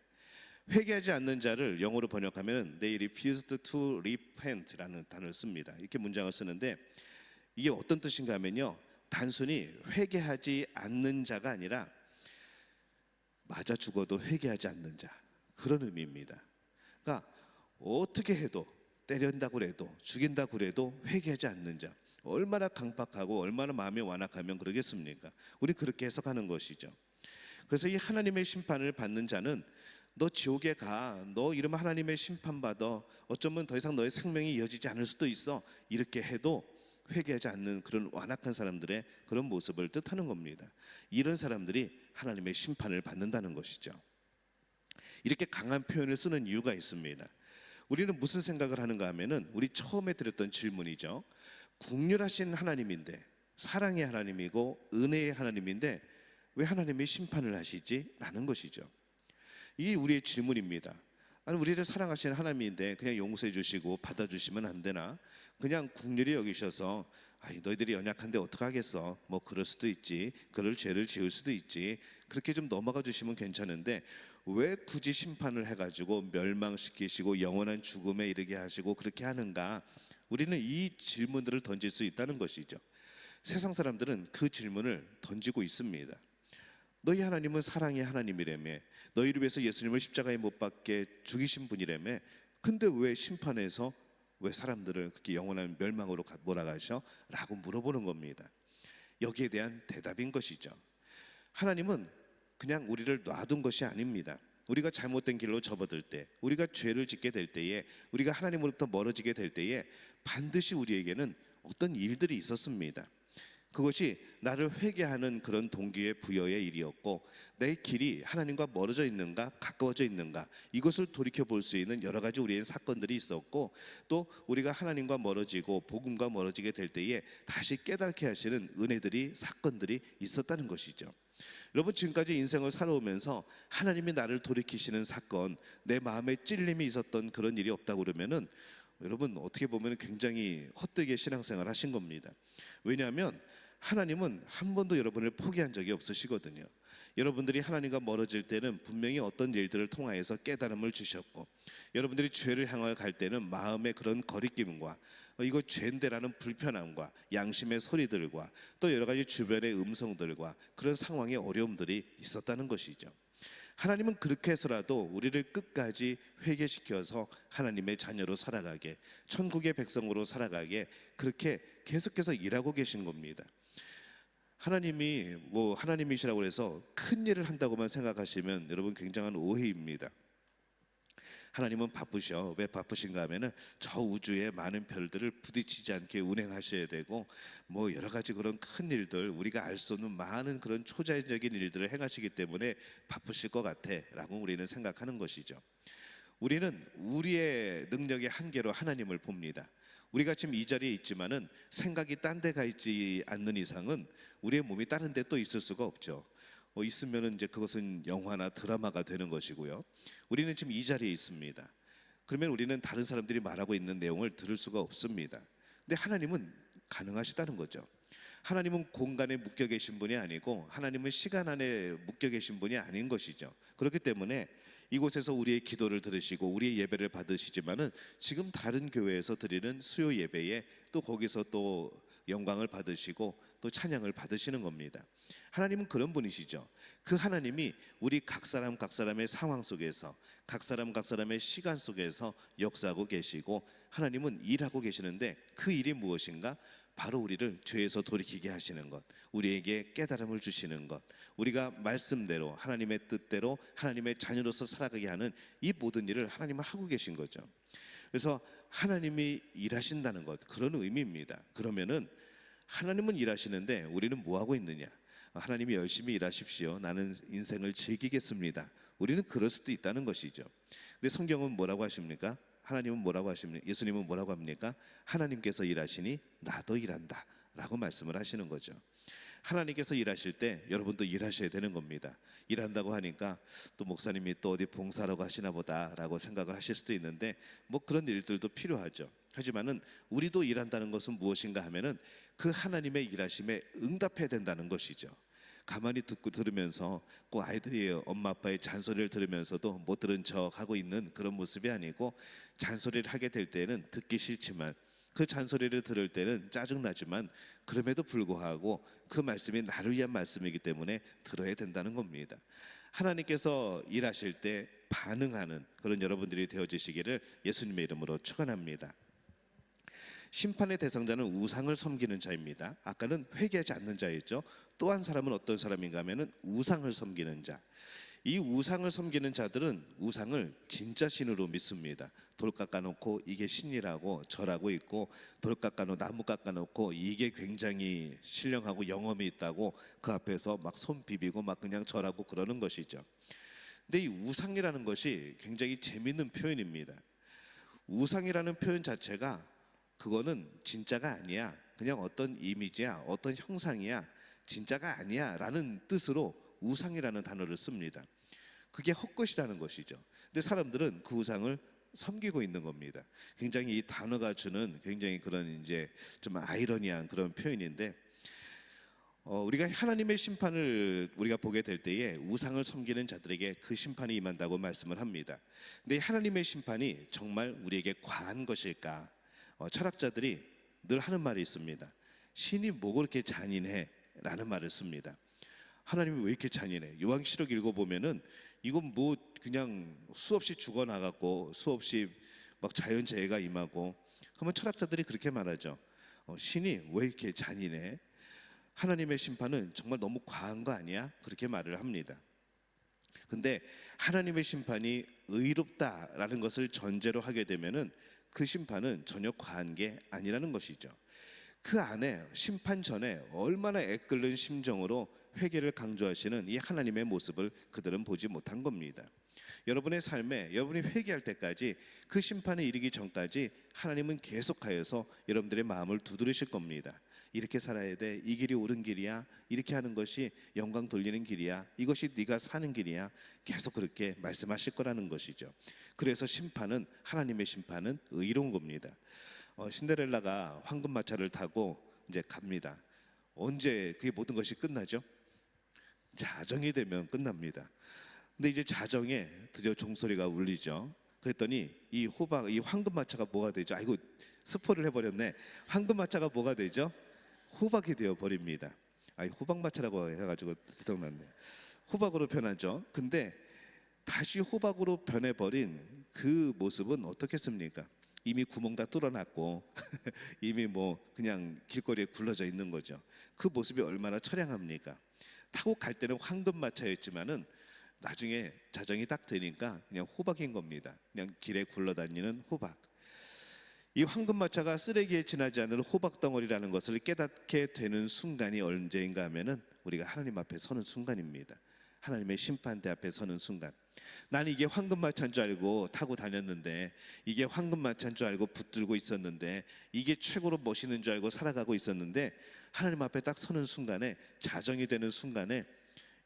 회개하지 않는 자를 영어로 번역하면 they refused to repent라는 단어를 씁니다. 이렇게 문장을 쓰는데 이게 어떤 뜻인가 하면요, 단순히 회개하지 않는 자가 아니라 맞아 죽어도 회개하지 않는 자, 그런 의미입니다. 그러니까 어떻게 해도, 때린다고 해도, 죽인다고 해도 회개하지 않는 자, 얼마나 강박하고 얼마나 마음이 완악하면 그러겠습니까? 우리 그렇게 해석하는 것이죠. 그래서 이 하나님의 심판을 받는 자는 너 지옥에 가, 너 이러면 하나님의 심판받아, 어쩌면 더 이상 너의 생명이 이어지지 않을 수도 있어, 이렇게 해도 회개하지 않는 그런 완악한 사람들의 그런 모습을 뜻하는 겁니다. 이런 사람들이 하나님의 심판을 받는다는 것이죠. 이렇게 강한 표현을 쓰는 이유가 있습니다. 우리는 무슨 생각을 하는가 하면은 우리 처음에 드렸던 질문이죠. 국률하신 하나님인데, 사랑의 하나님이고 은혜의 하나님인데 왜 하나님이 심판을 하시지? 라는 것이죠. 이게 우리의 질문입니다. 아니, 우리를 사랑하시는 하나님인데 그냥 용서해 주시고 받아주시면 안 되나? 그냥 국률이 여기셔서 너희들이 연약한데 어떡하겠어, 뭐 그럴 수도 있지, 그럴 죄를 지을 수도 있지, 그렇게 좀 넘어가 주시면 괜찮은데 왜 굳이 심판을 해가지고 멸망시키시고 영원한 죽음에 이르게 하시고 그렇게 하는가? 우리는 이 질문들을 던질 수 있다는 것이죠. 세상 사람들은 그 질문을 던지고 있습니다. 너희 하나님은 사랑의 하나님이라며, 너희를 위해서 예수님을 십자가에 못 박게 죽이신 분이라며, 근데 왜 심판해서 왜 사람들을 그렇게 영원한 멸망으로 몰아가셔? 라고 물어보는 겁니다. 여기에 대한 대답인 것이죠. 하나님은 그냥 우리를 놔둔 것이 아닙니다. 우리가 잘못된 길로 접어들 때, 우리가 죄를 짓게 될 때에, 우리가 하나님으로부터 멀어지게 될 때에 반드시 우리에게는 어떤 일들이 있었습니다. 그것이 나를 회개하는 그런 동기의 부여의 일이었고, 내 길이 하나님과 멀어져 있는가 가까워져 있는가 이것을 돌이켜 볼 수 있는 여러 가지 우리의 사건들이 있었고, 또 우리가 하나님과 멀어지고 복음과 멀어지게 될 때에 다시 깨닫게 하시는 은혜들이 사건들이 있었다는 것이죠. 여러분, 지금까지 인생을 살아오면서 하나님이 나를 돌이키시는 사건, 내 마음에 찔림이 있었던 그런 일이 없다고 그러면은 여러분 어떻게 보면 굉장히 헛되게 신앙생활 하신 겁니다. 왜냐하면 하나님은 한 번도 여러분을 포기한 적이 없으시거든요. 여러분들이 하나님과 멀어질 때는 분명히 어떤 일들을 통하여서 깨달음을 주셨고, 여러분들이 죄를 향하여 갈 때는 마음의 그런 거리낌과 이거 죄인데라는 불편함과 양심의 소리들과 또 여러 가지 주변의 음성들과 그런 상황의 어려움들이 있었다는 것이죠. 하나님은 그렇게 해서라도 우리를 끝까지 회개시켜서 하나님의 자녀로 살아가게, 천국의 백성으로 살아가게 그렇게 계속해서 일하고 계신 겁니다. 하나님이 하나님이시라고 해서 큰 일을 한다고만 생각하시면 여러분 굉장한 오해입니다. 하나님은 바쁘셔. 왜 바쁘신가 하면은 저 우주에 많은 별들을 부딪히지 않게 운행하셔야 되고, 여러 가지 그런 큰 일들, 우리가 알 수 없는 많은 그런 초자연적인 일들을 행하시기 때문에 바쁘실 것 같아라고 우리는 생각하는 것이죠. 우리는 우리의 능력의 한계로 하나님을 봅니다. 우리가 지금 이 자리에 있지만은 생각이 딴 데 가 있지 않는 이상은 우리의 몸이 다른 데 또 있을 수가 없죠. 있으면은 이제 그것은 영화나 드라마가 되는 것이고요. 우리는 지금 이 자리에 있습니다. 그러면 우리는 다른 사람들이 말하고 있는 내용을 들을 수가 없습니다. 근데 하나님은 가능하시다는 거죠. 하나님은 공간에 묶여 계신 분이 아니고 하나님은 시간 안에 묶여 계신 분이 아닌 것이죠. 그렇기 때문에 이곳에서 우리의 기도를 들으시고 우리의 예배를 받으시지만은 지금 다른 교회에서 드리는 수요 예배에 또 거기서 또 영광을 받으시고 또 찬양을 받으시는 겁니다. 하나님은 그런 분이시죠. 그 하나님이 우리 각 사람 각 사람의 상황 속에서, 각 사람 각 사람의 시간 속에서 역사하고 계시고, 하나님은 일하고 계시는데 그 일이 무엇인가? 바로 우리를 죄에서 돌이키게 하시는 것, 우리에게 깨달음을 주시는 것, 우리가 말씀대로 하나님의 뜻대로 하나님의 자녀로서 살아가게 하는 이 모든 일을 하나님은 하고 계신 거죠. 그래서 하나님이 일하신다는 것, 그런 의미입니다. 그러면은 하나님은 일하시는데 우리는 뭐 하고 있느냐? 하나님이 열심히 일하십시오, 나는 인생을 즐기겠습니다. 우리는 그럴 수도 있다는 것이죠. 근데 성경은 뭐라고 하십니까? 하나님은 뭐라고 하십니까? 예수님은 뭐라고 합니까? 하나님께서 일하시니 나도 일한다 라고 말씀을 하시는 거죠. 하나님께서 일하실 때 여러분도 일하셔야 되는 겁니다. 일한다고 하니까 또 목사님이 또 어디 봉사라고 하시나 보다 라고 생각을 하실 수도 있는데, 그런 일들도 필요하죠. 하지만은 우리도 일한다는 것은 무엇인가 하면은 그 하나님의 일하심에 응답해야 된다는 것이죠. 가만히 듣고 들으면서 꼭 아이들이 엄마 아빠의 잔소리를 들으면서도 못 들은 척 하고 있는 그런 모습이 아니고, 잔소리를 하게 될 때는 듣기 싫지만, 그 잔소리를 들을 때는 짜증나지만, 그럼에도 불구하고 그 말씀이 나를 위한 말씀이기 때문에 들어야 된다는 겁니다. 하나님께서 일하실 때 반응하는 그런 여러분들이 되어지시기를 예수님의 이름으로 축원합니다. 심판의 대상자는 우상을 섬기는 자입니다. 아까는 회개하지 않는 자였죠. 또 한 사람은 어떤 사람인가 하면은 우상을 섬기는 자. 이 우상을 섬기는 자들은 우상을 진짜 신으로 믿습니다. 돌 깎아놓고 이게 신이라고 절하고 있고, 돌 깎아놓고 나무 깎아놓고 이게 굉장히 신령하고 영험이 있다고 그 앞에서 막 손 비비고 막 그냥 절하고 그러는 것이죠. 근데 이 우상이라는 것이 굉장히 재밌는 표현입니다. 우상이라는 표현 자체가 그거는 진짜가 아니야, 그냥 어떤 이미지야, 어떤 형상이야, 진짜가 아니야 라는 뜻으로 우상이라는 단어를 씁니다. 그게 헛것이라는 것이죠. 근데 사람들은 그 우상을 섬기고 있는 겁니다. 굉장히 이 단어가 주는 굉장히 그런 이제 좀 아이러니한 그런 표현인데, 우리가 하나님의 심판을 우리가 보게 될 때에 우상을 섬기는 자들에게 그 심판이 임한다고 말씀을 합니다. 근데 하나님의 심판이 정말 우리에게 과한 것일까? 철학자들이 늘 하는 말이 있습니다. 신이 뭐 그렇게 잔인해? 라는 말을 씁니다. 하나님이 왜 이렇게 잔인해? 요한시록 읽어보면은 이건 뭐 그냥 수없이 죽어나갔고 수없이 막 자연재해가 임하고, 그러면 철학자들이 그렇게 말하죠. 신이 왜 이렇게 잔인해? 하나님의 심판은 정말 너무 과한 거 아니야? 그렇게 말을 합니다. 근데 하나님의 심판이 의롭다라는 것을 전제로 하게 되면은 그 심판은 전혀 과한 게 아니라는 것이죠. 그 안에 심판 전에 얼마나 애끓는 심정으로 회개를 강조하시는 이 하나님의 모습을 그들은 보지 못한 겁니다. 여러분의 삶에 여러분이 회개할 때까지, 그 심판에 이르기 전까지 하나님은 계속하여서 여러분들의 마음을 두드리실 겁니다. 이렇게 살아야 돼, 이 길이 옳은 길이야, 이렇게 하는 것이 영광 돌리는 길이야, 이것이 네가 사는 길이야, 계속 그렇게 말씀하실 거라는 것이죠. 그래서 심판은, 하나님의 심판은 의로운 겁니다. 신데렐라가 황금마차를 타고 이제 갑니다. 언제 그게 모든 것이 끝나죠? 자정이 되면 끝납니다. 근데 이제 자정에 드디어 종소리가 울리죠. 그랬더니 이 황금마차가 뭐가 되죠? 아이고, 스포를 해버렸네. 황금마차가 뭐가 되죠? 호박이 되어 버립니다. 호박마차라고 해가지고 들썩났네. 호박으로 변하죠. 근데 다시 호박으로 변해버린 그 모습은 어떻겠습니까? 이미 구멍 다 뚫어놨고 이미 그냥 길거리에 굴러져 있는 거죠. 그 모습이 얼마나 처량합니까? 타고 갈 때는 황금마차였지만은 나중에 자정이 딱 되니까 그냥 호박인 겁니다. 그냥 길에 굴러다니는 호박. 이 황금마차가 쓰레기에 지나지 않을 호박덩어리라는 것을 깨닫게 되는 순간이 언제인가 하면은 우리가 하나님 앞에 서는 순간입니다. 하나님의 심판대 앞에 서는 순간. 나는 이게 황금마차인 줄 알고 타고 다녔는데, 이게 황금마차인 줄 알고 붙들고 있었는데, 이게 최고로 멋있는 줄 알고 살아가고 있었는데, 하나님 앞에 딱 서는 순간에, 자정이 되는 순간에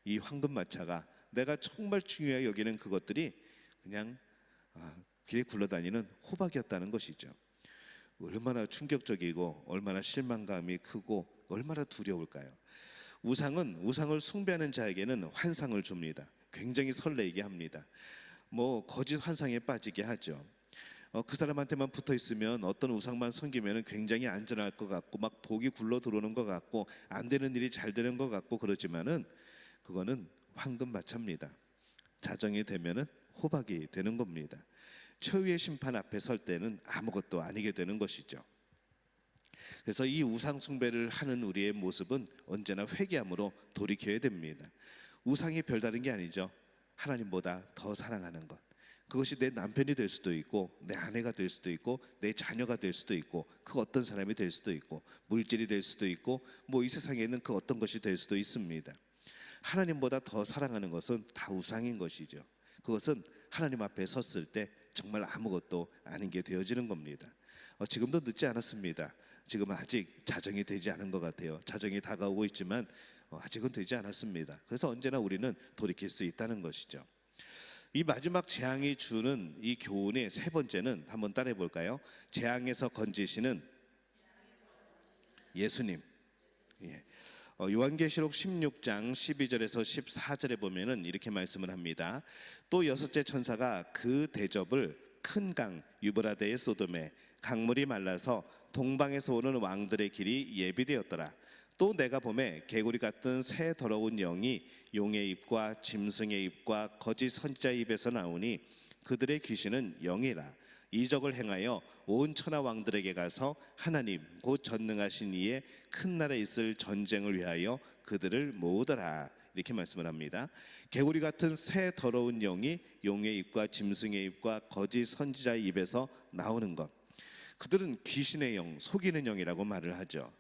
이 황금마차가 내가 정말 중요하게 여기는 그것들이 그냥 길에 굴러다니는 호박이었다는 것이죠. 얼마나 충격적이고 얼마나 실망감이 크고 얼마나 두려울까요? 우상을 숭배하는 자에게는 환상을 줍니다. 굉장히 설레게 합니다. 거짓 환상에 빠지게 하죠. 그 사람한테만 붙어 있으면, 어떤 우상만 섬기면 굉장히 안전할 것 같고, 막 복이 굴러 들어오는 것 같고, 안 되는 일이 잘 되는 것 같고, 그러지만은 그거는 황금마차입니다. 자정이 되면은 호박이 되는 겁니다. 최후의 심판 앞에 설 때는 아무것도 아니게 되는 것이죠. 그래서 이 우상 숭배를 하는 우리의 모습은 언제나 회개함으로 돌이켜야 됩니다. 우상이 별다른 게 아니죠. 하나님보다 더 사랑하는 것. 그것이 내 남편이 될 수도 있고, 내 아내가 될 수도 있고, 내 자녀가 될 수도 있고, 그 어떤 사람이 될 수도 있고, 물질이 될 수도 있고, 이 세상에 있는 그 어떤 것이 될 수도 있습니다. 하나님보다 더 사랑하는 것은 다 우상인 것이죠. 그것은 하나님 앞에 섰을 때 정말 아무것도 아닌 게 되어지는 겁니다. 지금도 늦지 않았습니다. 지금 아직 자정이 되지 않은 것 같아요. 자정이 다가오고 있지만 아직은 되지 않았습니다. 그래서 언제나 우리는 돌이킬 수 있다는 것이죠. 이 마지막 재앙이 주는 이 교훈의 세 번째는 한번 따라해 볼까요? 재앙에서 건지시는 예수님. 요한계시록 16장 12절에서 14절에 보면은 이렇게 말씀을 합니다. 또 여섯째 천사가 그 대접을 큰 강 유브라데의 소돔에, 강물이 말라서 동방에서 오는 왕들의 길이 예비되었더라. 또 내가 보매 개구리 같은 새 더러운 영이 용의 입과 짐승의 입과 거짓 선지자의 입에서 나오니, 그들의 귀신은 영이라. 이적을 행하여 온 천하 왕들에게 가서 하나님 곧 전능하신 이의 큰 나라에 있을 전쟁을 위하여 그들을 모으더라. 이렇게 말씀을 합니다. 개구리 같은 새 더러운 영이 용의 입과 짐승의 입과 거짓 선지자의 입에서 나오는 것. 그들은 귀신의 영, 속이는 영이라고 말을 하죠.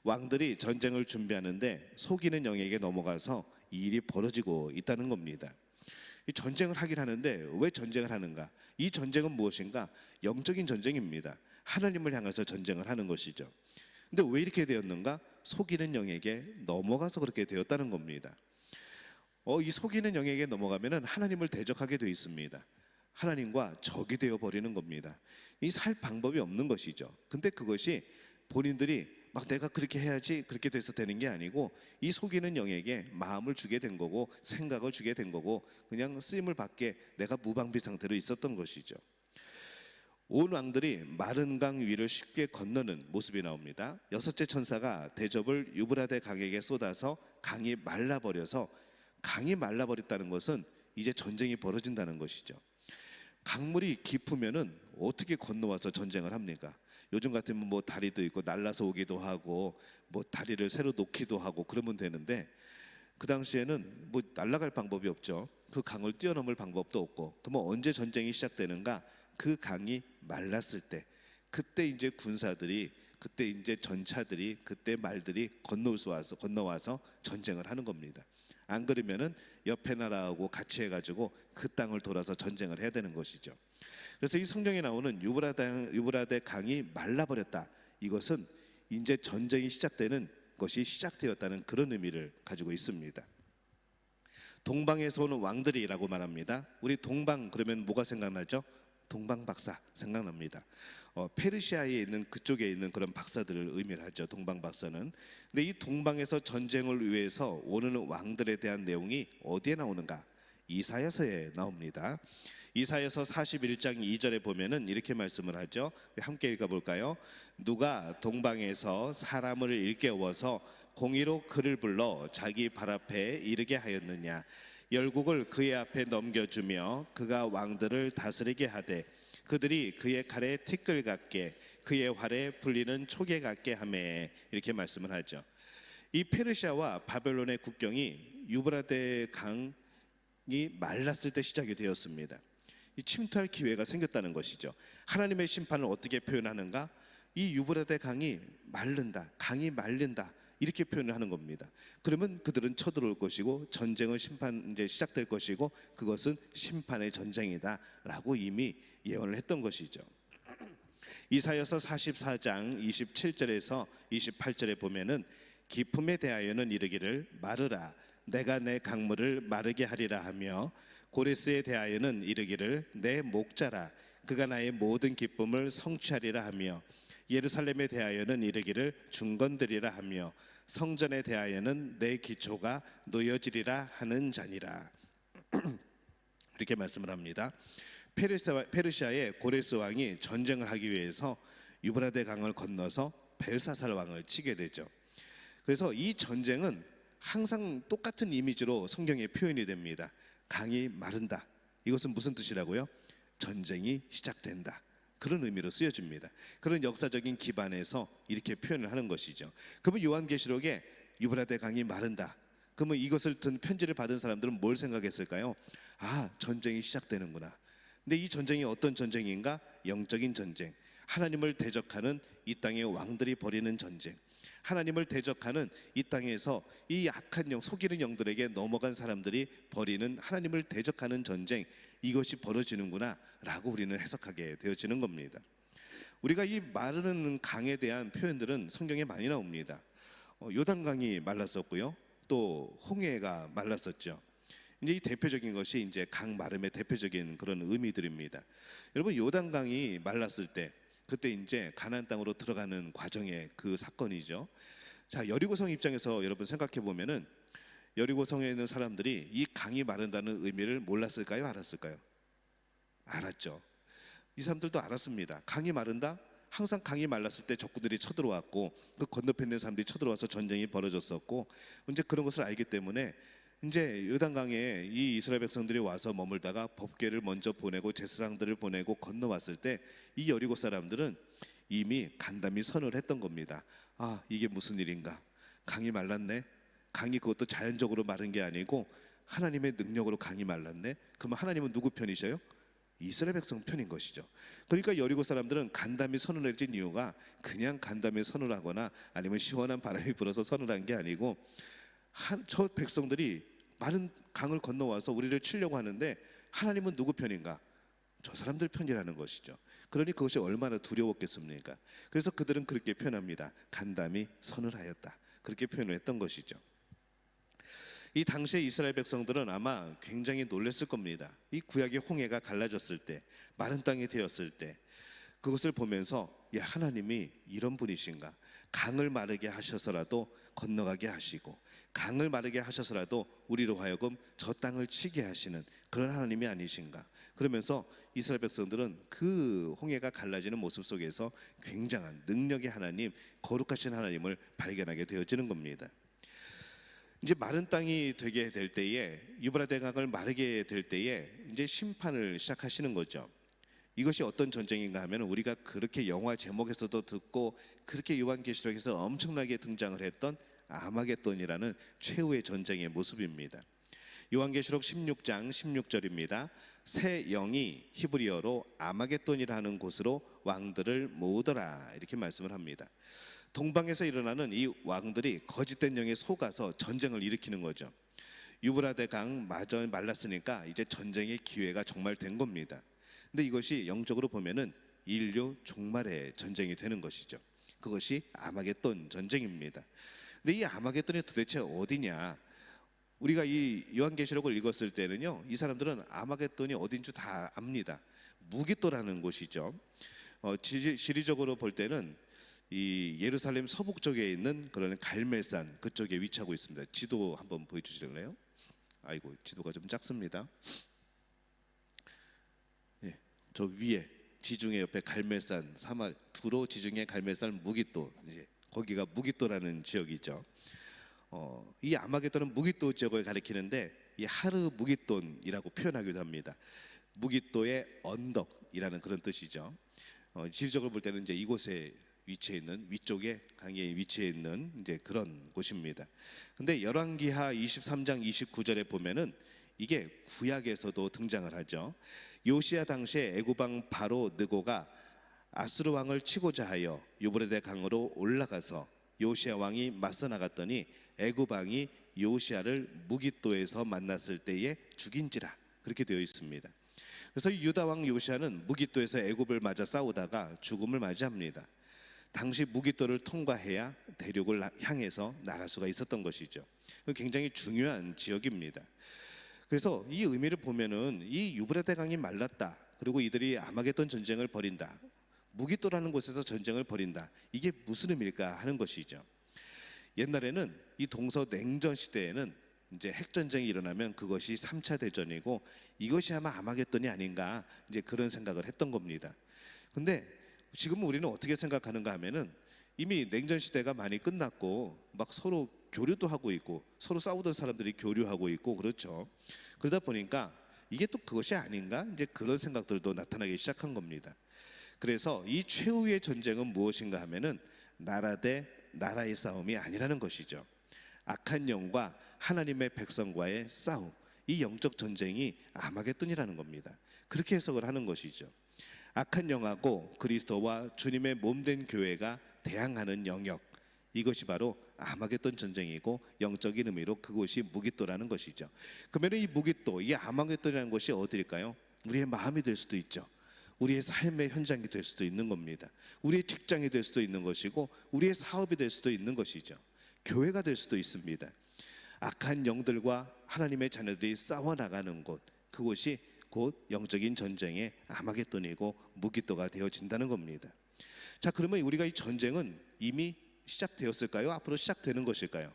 왕들이 전쟁을 준비하는데 속이는 영에게 넘어가서 이 일이 벌어지고 있다는 겁니다. 이 전쟁을 하긴 하는데 왜 전쟁을 하는가? 이 전쟁은 무엇인가? 영적인 전쟁입니다. 하나님을 향해서 전쟁을 하는 것이죠. 근데 왜 이렇게 되었는가? 속이는 영에게 넘어가서 그렇게 되었다는 겁니다. 이 속이는 영에게 넘어가면은 하나님을 대적하게 되어 있습니다. 하나님과 적이 되어 버리는 겁니다. 이 살 방법이 없는 것이죠. 근데 그것이 본인들이 막 내가 그렇게 해야지 그렇게 돼서 되는 게 아니고, 이 속이는 영에게 마음을 주게 된 거고, 생각을 주게 된 거고, 그냥 쓰임을 받게 내가 무방비 상태로 있었던 것이죠. 온 왕들이 마른 강 위를 쉽게 건너는 모습이 나옵니다. 여섯째 천사가 대접을 유브라데 강에게 쏟아서 강이 말라버려서, 강이 말라버렸다는 것은 이제 전쟁이 벌어진다는 것이죠. 강물이 깊으면은 어떻게 건너와서 전쟁을 합니까? 요즘 같으면 다리도 있고 날라서 오기도 하고 다리를 새로 놓기도 하고 그러면 되는데, 그 당시에는 날아갈 방법이 없죠. 그 강을 뛰어넘을 방법도 없고, 그러면 언제 전쟁이 시작되는가? 그 강이 말랐을 때, 그때 이제 군사들이 그때 이제 전차들이 그때 말들이 건너와서 전쟁을 하는 겁니다. 안 그러면은 옆에 나라하고 같이 해가지고 그 땅을 돌아서 전쟁을 해야 되는 것이죠. 그래서 이 성경에 나오는 유브라데 강이 말라버렸다. 이것은 이제 전쟁이 시작되는 것이 시작되었다는 그런 의미를 가지고 있습니다. 동방에서 오는 왕들이라고 말합니다. 우리 동방 그러면 뭐가 생각나죠? 동방박사 생각납니다. 페르시아에 있는 그쪽에 있는 그런 박사들을 의미를 하죠. 동방박사는. 근데 이 동방에서 전쟁을 위해서 오는 왕들에 대한 내용이 어디에 나오는가? 이사야서에 나옵니다. 이사야서 41장 2절에 보면은 이렇게 말씀을 하죠. 함께 읽어볼까요? 누가 동방에서 사람을 일깨워서 공의로 그를 불러 자기 발 앞에 이르게 하였느냐? 열국을 그의 앞에 넘겨주며 그가 왕들을 다스리게 하되 그들이 그의 칼에 티끌 같게 그의 활에 불리는 초계 같게 하매. 이렇게 말씀을 하죠. 이 페르시아와 바벨론의 국경이 유브라데 강이 말랐을 때 시작이 되었습니다. 이 침투할 기회가 생겼다는 것이죠. 하나님의 심판을 어떻게 표현하는가? 이 유브라데 강이 마른다, 강이 말른다, 이렇게 표현을 하는 겁니다. 그러면 그들은 쳐들어올 것이고 전쟁은 이제 시작될 것이고 그것은 심판의 전쟁이다라고 이미 예언을 했던 것이죠. 이사야서 44장 27절에서 28절에 보면은 기품에 대하여는 이르기를 마르라 내가 내 강물을 마르게 하리라 하며 고레스에 대하여는 이르기를 내 목자라 그가 나의 모든 기쁨을 성취하리라 하며 예루살렘에 대하여는 이르기를 중건들이라 하며 성전에 대하여는 내 기초가 놓여지리라 하는 자니라. 이렇게 말씀을 합니다. 페르시아의 고레스 왕이 전쟁을 하기 위해서 유브라데 강을 건너서 벨사살 왕을 치게 되죠. 그래서 이 전쟁은 항상 똑같은 이미지로 성경에 표현이 됩니다. 강이 마른다. 이것은 무슨 뜻이라고요? 전쟁이 시작된다. 그런 의미로 쓰여집니다. 그런 역사적인 기반에서 이렇게 표현을 하는 것이죠. 그러면 요한계시록에 유브라데 강이 마른다. 그러면 이것을 든 편지를 받은 사람들은 뭘 생각했을까요? 아, 전쟁이 시작되는구나. 근데 이 전쟁이 어떤 전쟁인가? 영적인 전쟁. 하나님을 대적하는 이 땅의 왕들이 벌이는 전쟁. 하나님을 대적하는 이 땅에서 이 악한 영, 속이는 영들에게 넘어간 사람들이 벌이는 하나님을 대적하는 전쟁, 이것이 벌어지는구나 라고 우리는 해석하게 되어지는 겁니다. 우리가 이 마르는 강에 대한 표현들은 성경에 많이 나옵니다. 요단강이 말랐었고요, 또 홍해가 말랐었죠. 이제 이 대표적인 것이 이제 강 마름의 대표적인 그런 의미들입니다. 여러분, 요단강이 말랐을 때 그때 이제 가나안 땅으로 들어가는 과정의 그 사건이죠. 자, 여리고성 입장에서 여러분 생각해 보면은 여리고성에 있는 사람들이 이 강이 마른다는 의미를 몰랐을까요? 알았을까요? 알았죠. 이 사람들도 알았습니다. 강이 마른다? 항상 강이 말랐을 때 적군들이 쳐들어왔고 그 건너편에 있는 사람들이 쳐들어와서 전쟁이 벌어졌었고 이제 그런 것을 알기 때문에 이제 요단강에 이 이스라엘 백성들이 와서 머물다가 법궤를 먼저 보내고 제사장들을 보내고 건너왔을 때 이 여리고 사람들은 이미 간담이 선을 했던 겁니다. 아, 이게 무슨 일인가? 강이 말랐네. 강이 그것도 자연적으로 마른 게 아니고 하나님의 능력으로 강이 말랐네. 그러면 하나님은 누구 편이셔요? 이스라엘 백성 편인 것이죠. 그러니까 여리고 사람들은 간담이 선을 내린 이유가 그냥 간담이 선을 하거나 아니면 시원한 바람이 불어서 선을 한 게 아니고 저 백성들이 마른 강을 건너와서 우리를 치려고 하는데 하나님은 누구 편인가? 저 사람들 편이라는 것이죠. 그러니 그것이 얼마나 두려웠겠습니까? 그래서 그들은 그렇게 표현합니다. 간담이 선을 하였다. 그렇게 표현을 했던 것이죠. 이 당시의 이스라엘 백성들은 아마 굉장히 놀랐을 겁니다. 이 구약의 홍해가 갈라졌을 때, 마른 땅이 되었을 때 그것을 보면서 야, 하나님이 이런 분이신가? 강을 마르게 하셔서라도 건너가게 하시고 강을 마르게 하셔서라도 우리로 하여금 저 땅을 치게 하시는 그런 하나님이 아니신가? 그러면서 이스라엘 백성들은 그 홍해가 갈라지는 모습 속에서 굉장한 능력의 하나님, 거룩하신 하나님을 발견하게 되어지는 겁니다. 이제 마른 땅이 되게 될 때에, 유브라데 강을 마르게 될 때에 이제 심판을 시작하시는 거죠. 이것이 어떤 전쟁인가 하면 우리가 그렇게 영화 제목에서도 듣고 그렇게 요한계시록에서 엄청나게 등장을 했던 아마겟돈이라는 최후의 전쟁의 모습입니다. 요한계시록 16장 16절입니다. 새 영이 히브리어로 아마겟돈이라는 곳으로 왕들을 모으더라 이렇게 말씀을 합니다. 동방에서 일어나는 이 왕들이 거짓된 영에 속아서 전쟁을 일으키는 거죠. 유브라데 강 마저 말랐으니까 이제 전쟁의 기회가 정말 된 겁니다. 근데 이것이 영적으로 보면은 인류 종말의 전쟁이 되는 것이죠. 그것이 아마겟돈 전쟁입니다. 근데 이 아마겟돈이 도대체 어디냐? 우리가 이 요한계시록을 읽었을 때는요, 이 사람들은 아마겟돈이 어딘 줄 다 압니다. 무기또라는 곳이죠. 지리적으로 볼 때는 이 예루살렘 서북쪽에 있는 그런 갈멜산 그쪽에 위치하고 있습니다. 지도 한번 보여주실래요? 아이고, 지도가 좀 작습니다. 예, 저 위에 지중해 옆에 갈멜산 사마 두로 지중해 갈멜산 무기또, 이제 거기가 무기또라는 지역이죠. 이 아마겟돈은 무기또 지역을 가리키는데 이 하르 무기돈이라고 표현하기도 합니다. 무기또의 언덕이라는 그런 뜻이죠. 지리적으로 볼 때는 이제 이곳에 위치해 있는 위쪽에 강에 위치해 있는 이제 그런 곳입니다. 근데 열왕기하 23장 29절에 보면은 이게 구약에서도 등장을 하죠. 요시야 당시에 애굽왕 바로 느고가 아수르 왕을 치고자 하여 유브라데 강으로 올라가서 요시야 왕이 맞서 나갔더니 애굽 왕이 요시야를 무기또에서 만났을 때에 죽인지라 그렇게 되어 있습니다. 그래서 유다 왕 요시야는 무기또에서 애굽을 맞아 싸우다가 죽음을 맞이합니다. 당시 무기또를 통과해야 대륙을 향해서 나갈 수가 있었던 것이죠. 굉장히 중요한 지역입니다. 그래서 이 의미를 보면은 이 유브라데 강이 말랐다. 그리고 이들이 아마겟돈 전쟁을 벌인다. 무기또라는 곳에서 전쟁을 벌인다. 이게 무슨 의미일까 하는 것이죠. 옛날에는 이 동서 냉전 시대에는 이제 핵 전쟁이 일어나면 그것이 3차 대전이고 이것이 아마 아마겟돈이 아닌가 이제 그런 생각을 했던 겁니다. 근데 지금은 우리는 어떻게 생각하는가 하면은 이미 냉전 시대가 많이 끝났고 막 서로 교류도 하고 있고 서로 싸우던 사람들이 교류하고 있고 그렇죠. 그러다 보니까 이게 또 그것이 아닌가 이제 그런 생각들도 나타나기 시작한 겁니다. 그래서 이 최후의 전쟁은 무엇인가 하면은 나라 대 나라의 싸움이 아니라는 것이죠. 악한 영과 하나님의 백성과의 싸움, 이 영적 전쟁이 아마겟돈이라는 겁니다. 그렇게 해석을 하는 것이죠. 악한 영하고 그리스도와 주님의 몸된 교회가 대항하는 영역, 이것이 바로 아마겟돈 전쟁이고 영적인 의미로 그곳이 무기또라는 것이죠. 그러면 이 무기또, 이 아마겟돈이라는 것이 어디일까요? 우리의 마음이 될 수도 있죠. 우리의 삶의 현장이 될 수도 있는 겁니다. 우리의 직장이 될 수도 있는 것이고 우리의 사업이 될 수도 있는 것이죠. 교회가 될 수도 있습니다. 악한 영들과 하나님의 자녀들이 싸워나가는 곳, 그곳이 곧 영적인 전쟁의 아마겟돈이고 무기또가 되어진다는 겁니다. 자, 그러면 우리가 이 전쟁은 이미 시작되었을까요? 앞으로 시작되는 것일까요?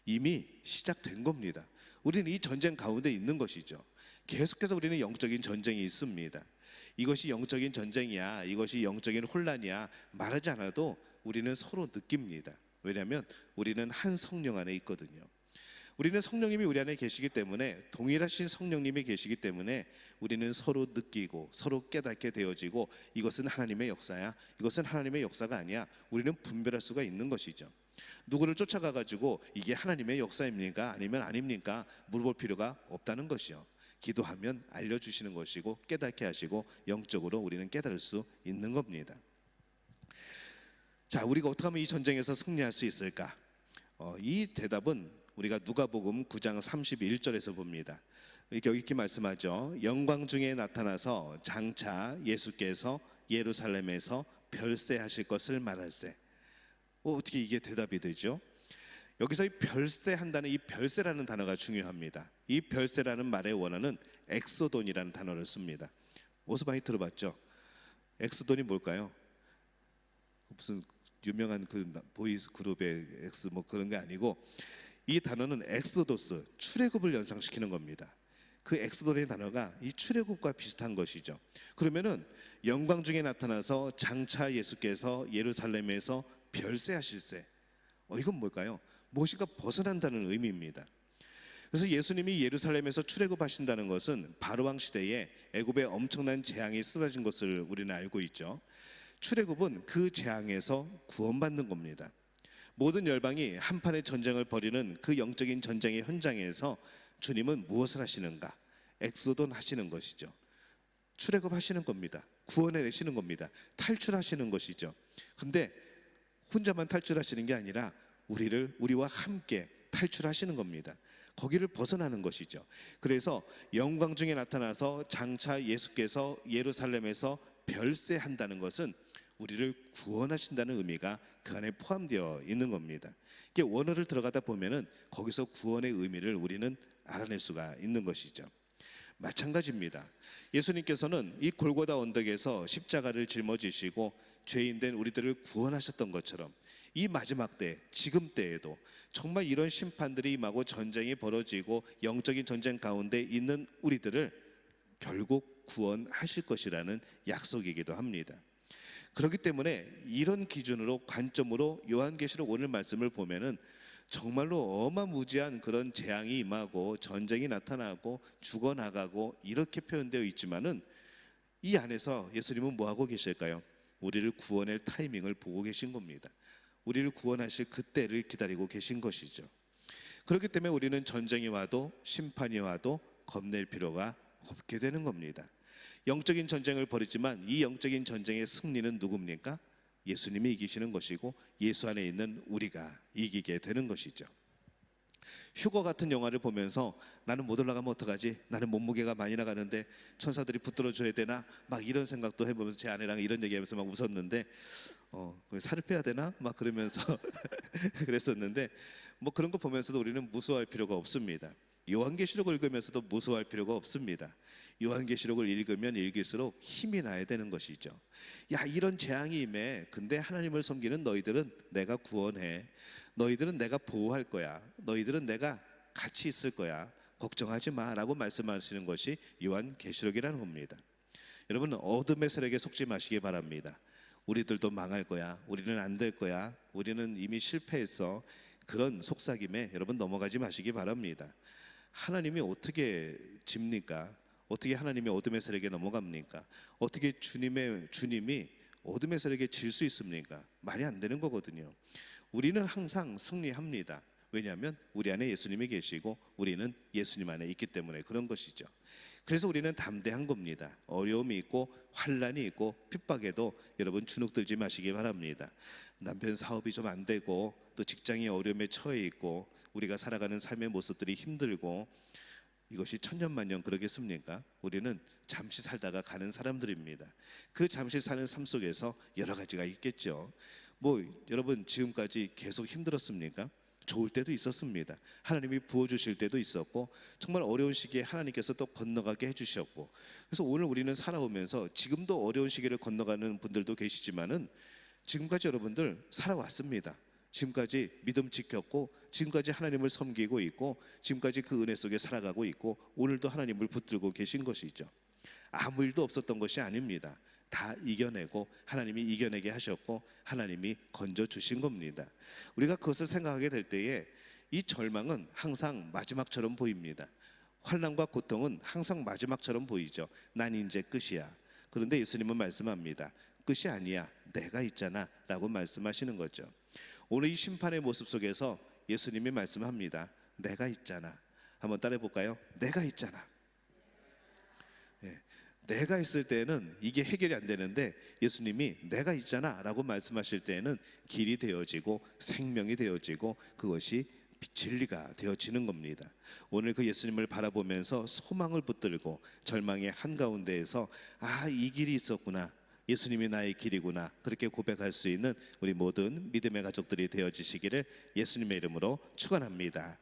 이미 시작된 겁니다. 우리는 이 전쟁 가운데 있는 것이죠. 계속해서 우리는 영적인 전쟁이 있습니다. 이것이 영적인 전쟁이야, 이것이 영적인 혼란이야 말하지 않아도 우리는 서로 느낍니다. 왜냐하면 우리는 한 성령 안에 있거든요. 우리는 성령님이 우리 안에 계시기 때문에, 동일하신 성령님이 계시기 때문에 우리는 서로 느끼고 서로 깨닫게 되어지고 이것은 하나님의 역사야, 이것은 하나님의 역사가 아니야, 우리는 분별할 수가 있는 것이죠. 누구를 쫓아가 가지고 이게 하나님의 역사입니까 아니면 아닙니까 물어볼 필요가 없다는 것이요. 기도하면 알려주시는 것이고 깨닫게 하시고 영적으로 우리는 깨달을 수 있는 겁니다. 자, 우리가 어떻게 하면 이 전쟁에서 승리할 수 있을까? 이 대답은 우리가 누가복음 9장 31절에서 봅니다. 이렇게 말씀하죠. 영광 중에 나타나서 장차 예수께서 예루살렘에서 별세하실 것을 말할세. 어떻게 이게 대답이 되죠? 여기서 이 별세한다는 이 별세라는 단어가 중요합니다. 이 별세라는 말의 원어는 엑소돈이라는 단어를 씁니다. 어디서 많이 들어봤죠? 엑소돈이 뭘까요? 무슨 유명한 그 보이스 그룹의 엑스 뭐 그런 게 아니고, 이 단어는 엑소도스, 출애굽을 연상시키는 겁니다. 그 엑소돈의 단어가 이 출애굽과 비슷한 것이죠. 그러면은 영광 중에 나타나서 장차 예수께서 예루살렘에서 별세하실세. 이건 뭘까요? 무엇인가 벗어난다는 의미입니다. 그래서 예수님이 예루살렘에서 출애굽하신다는 것은 바로왕 시대에 애굽에 엄청난 재앙이 쏟아진 것을 우리는 알고 있죠. 출애굽은 그 재앙에서 구원받는 겁니다. 모든 열방이 한판의 전쟁을 벌이는 그 영적인 전쟁의 현장에서 주님은 무엇을 하시는가? 엑소돈 하시는 것이죠. 출애굽하시는 겁니다. 구원해내시는 겁니다. 탈출하시는 것이죠. 근데 혼자만 탈출하시는 게 아니라 우리와 함께 탈출하시는 겁니다. 거기를 벗어나는 것이죠. 그래서 영광 중에 나타나서 장차 예수께서 예루살렘에서 별세한다는 것은 우리를 구원하신다는 의미가 그 안에 포함되어 있는 겁니다. 이게 원어를 들어가다 보면은 거기서 구원의 의미를 우리는 알아낼 수가 있는 것이죠. 마찬가지입니다. 예수님께서는 이 골고다 언덕에서 십자가를 짊어지시고 죄인된 우리들을 구원하셨던 것처럼 이 마지막 때, 지금 때에도 정말 이런 심판들이 임하고 전쟁이 벌어지고 영적인 전쟁 가운데 있는 우리들을 결국 구원하실 것이라는 약속이기도 합니다. 그렇기 때문에 이런 기준으로 관점으로 요한계시록 오늘 말씀을 보면은 정말로 어마무지한 그런 재앙이 임하고 전쟁이 나타나고 죽어나가고 이렇게 표현되어 있지만은 이 안에서 예수님은 뭐하고 계실까요? 우리를 구원할 타이밍을 보고 계신 겁니다. 우리를 구원하실 그때를 기다리고 계신 것이죠. 그렇기 때문에 우리는 전쟁이 와도 심판이 와도 겁낼 필요가 없게 되는 겁니다. 영적인 전쟁을 벌이지만 이 영적인 전쟁의 승리는 누굽니까? 예수님이 이기시는 것이고 예수 안에 있는 우리가 이기게 되는 것이죠. 휴거 같은 영화를 보면서 나는 못 올라가면 어떡하지? 나는 몸무게가 많이 나가는데 천사들이 붙들어줘야 되나? 막 이런 생각도 해보면서 제 아내랑 이런 얘기하면서 막 웃었는데 살을 빼야 되나? 막 그러면서 그랬었는데 뭐 그런 거 보면서도 우리는 무서워할 필요가 없습니다. 요한계시록을 읽으면서도 무서워할 필요가 없습니다. 요한계시록을 읽으면 읽을수록 힘이 나야 되는 것이죠. 야, 이런 재앙이 임해. 근데 하나님을 섬기는 너희들은 내가 구원해. 너희들은 내가 보호할 거야. 너희들은 내가 같이 있을 거야. 걱정하지 마 라고 말씀하시는 것이 요한계시록이라는 겁니다. 여러분, 어둠의 세력에 속지 마시기 바랍니다. 우리들도 망할 거야. 우리는 안 될 거야. 우리는 이미 실패했어. 그런 속삭임에 여러분 넘어가지 마시기 바랍니다. 하나님이 어떻게 집니까? 어떻게 하나님이 어둠의 세력에 넘어갑니까? 어떻게 주님이 어둠의 세력에 질 수 있습니까? 말이 안 되는 거거든요. 우리는 항상 승리합니다. 왜냐하면 우리 안에 예수님이 계시고 우리는 예수님 안에 있기 때문에 그런 것이죠. 그래서 우리는 담대한 겁니다. 어려움이 있고 환난이 있고 핍박에도 여러분 주눅들지 마시기 바랍니다. 남편 사업이 좀 안 되고 또 직장이 어려움에 처해 있고 우리가 살아가는 삶의 모습들이 힘들고 이것이 천년만년 그러겠습니까? 우리는 잠시 살다가 가는 사람들입니다. 그 잠시 사는 삶 속에서 여러 가지가 있겠죠. 뭐 여러분 지금까지 계속 힘들었습니까? 좋을 때도 있었습니다. 하나님이 부어주실 때도 있었고 정말 어려운 시기에 하나님께서 또 건너가게 해주셨고 그래서 오늘 우리는 살아오면서 지금도 어려운 시기를 건너가는 분들도 계시지만은 지금까지 여러분들 살아왔습니다. 지금까지 믿음 지켰고 지금까지 하나님을 섬기고 있고 지금까지 그 은혜 속에 살아가고 있고 오늘도 하나님을 붙들고 계신 것이죠. 아무 일도 없었던 것이 아닙니다. 다 이겨내고 하나님이 이겨내게 하셨고 하나님이 건져주신 겁니다. 우리가 그것을 생각하게 될 때에 이 절망은 항상 마지막처럼 보입니다. 환난과 고통은 항상 마지막처럼 보이죠. 난 이제 끝이야. 그런데 예수님은 말씀합니다. 끝이 아니야. 내가 있잖아 라고 말씀하시는 거죠. 오늘 이 심판의 모습 속에서 예수님이 말씀합니다. 내가 있잖아. 한번 따라해 볼까요? 내가 있잖아. 내가 있을 때는 이게 해결이 안 되는데 예수님이 내가 있잖아 라고 말씀하실 때는 길이 되어지고 생명이 되어지고 그것이 진리가 되어지는 겁니다. 오늘 그 예수님을 바라보면서 소망을 붙들고 절망의 한가운데에서 이 길이 있었구나. 예수님이 나의 길이구나. 그렇게 고백할 수 있는 우리 모든 믿음의 가족들이 되어지시기를 예수님의 이름으로 축원합니다.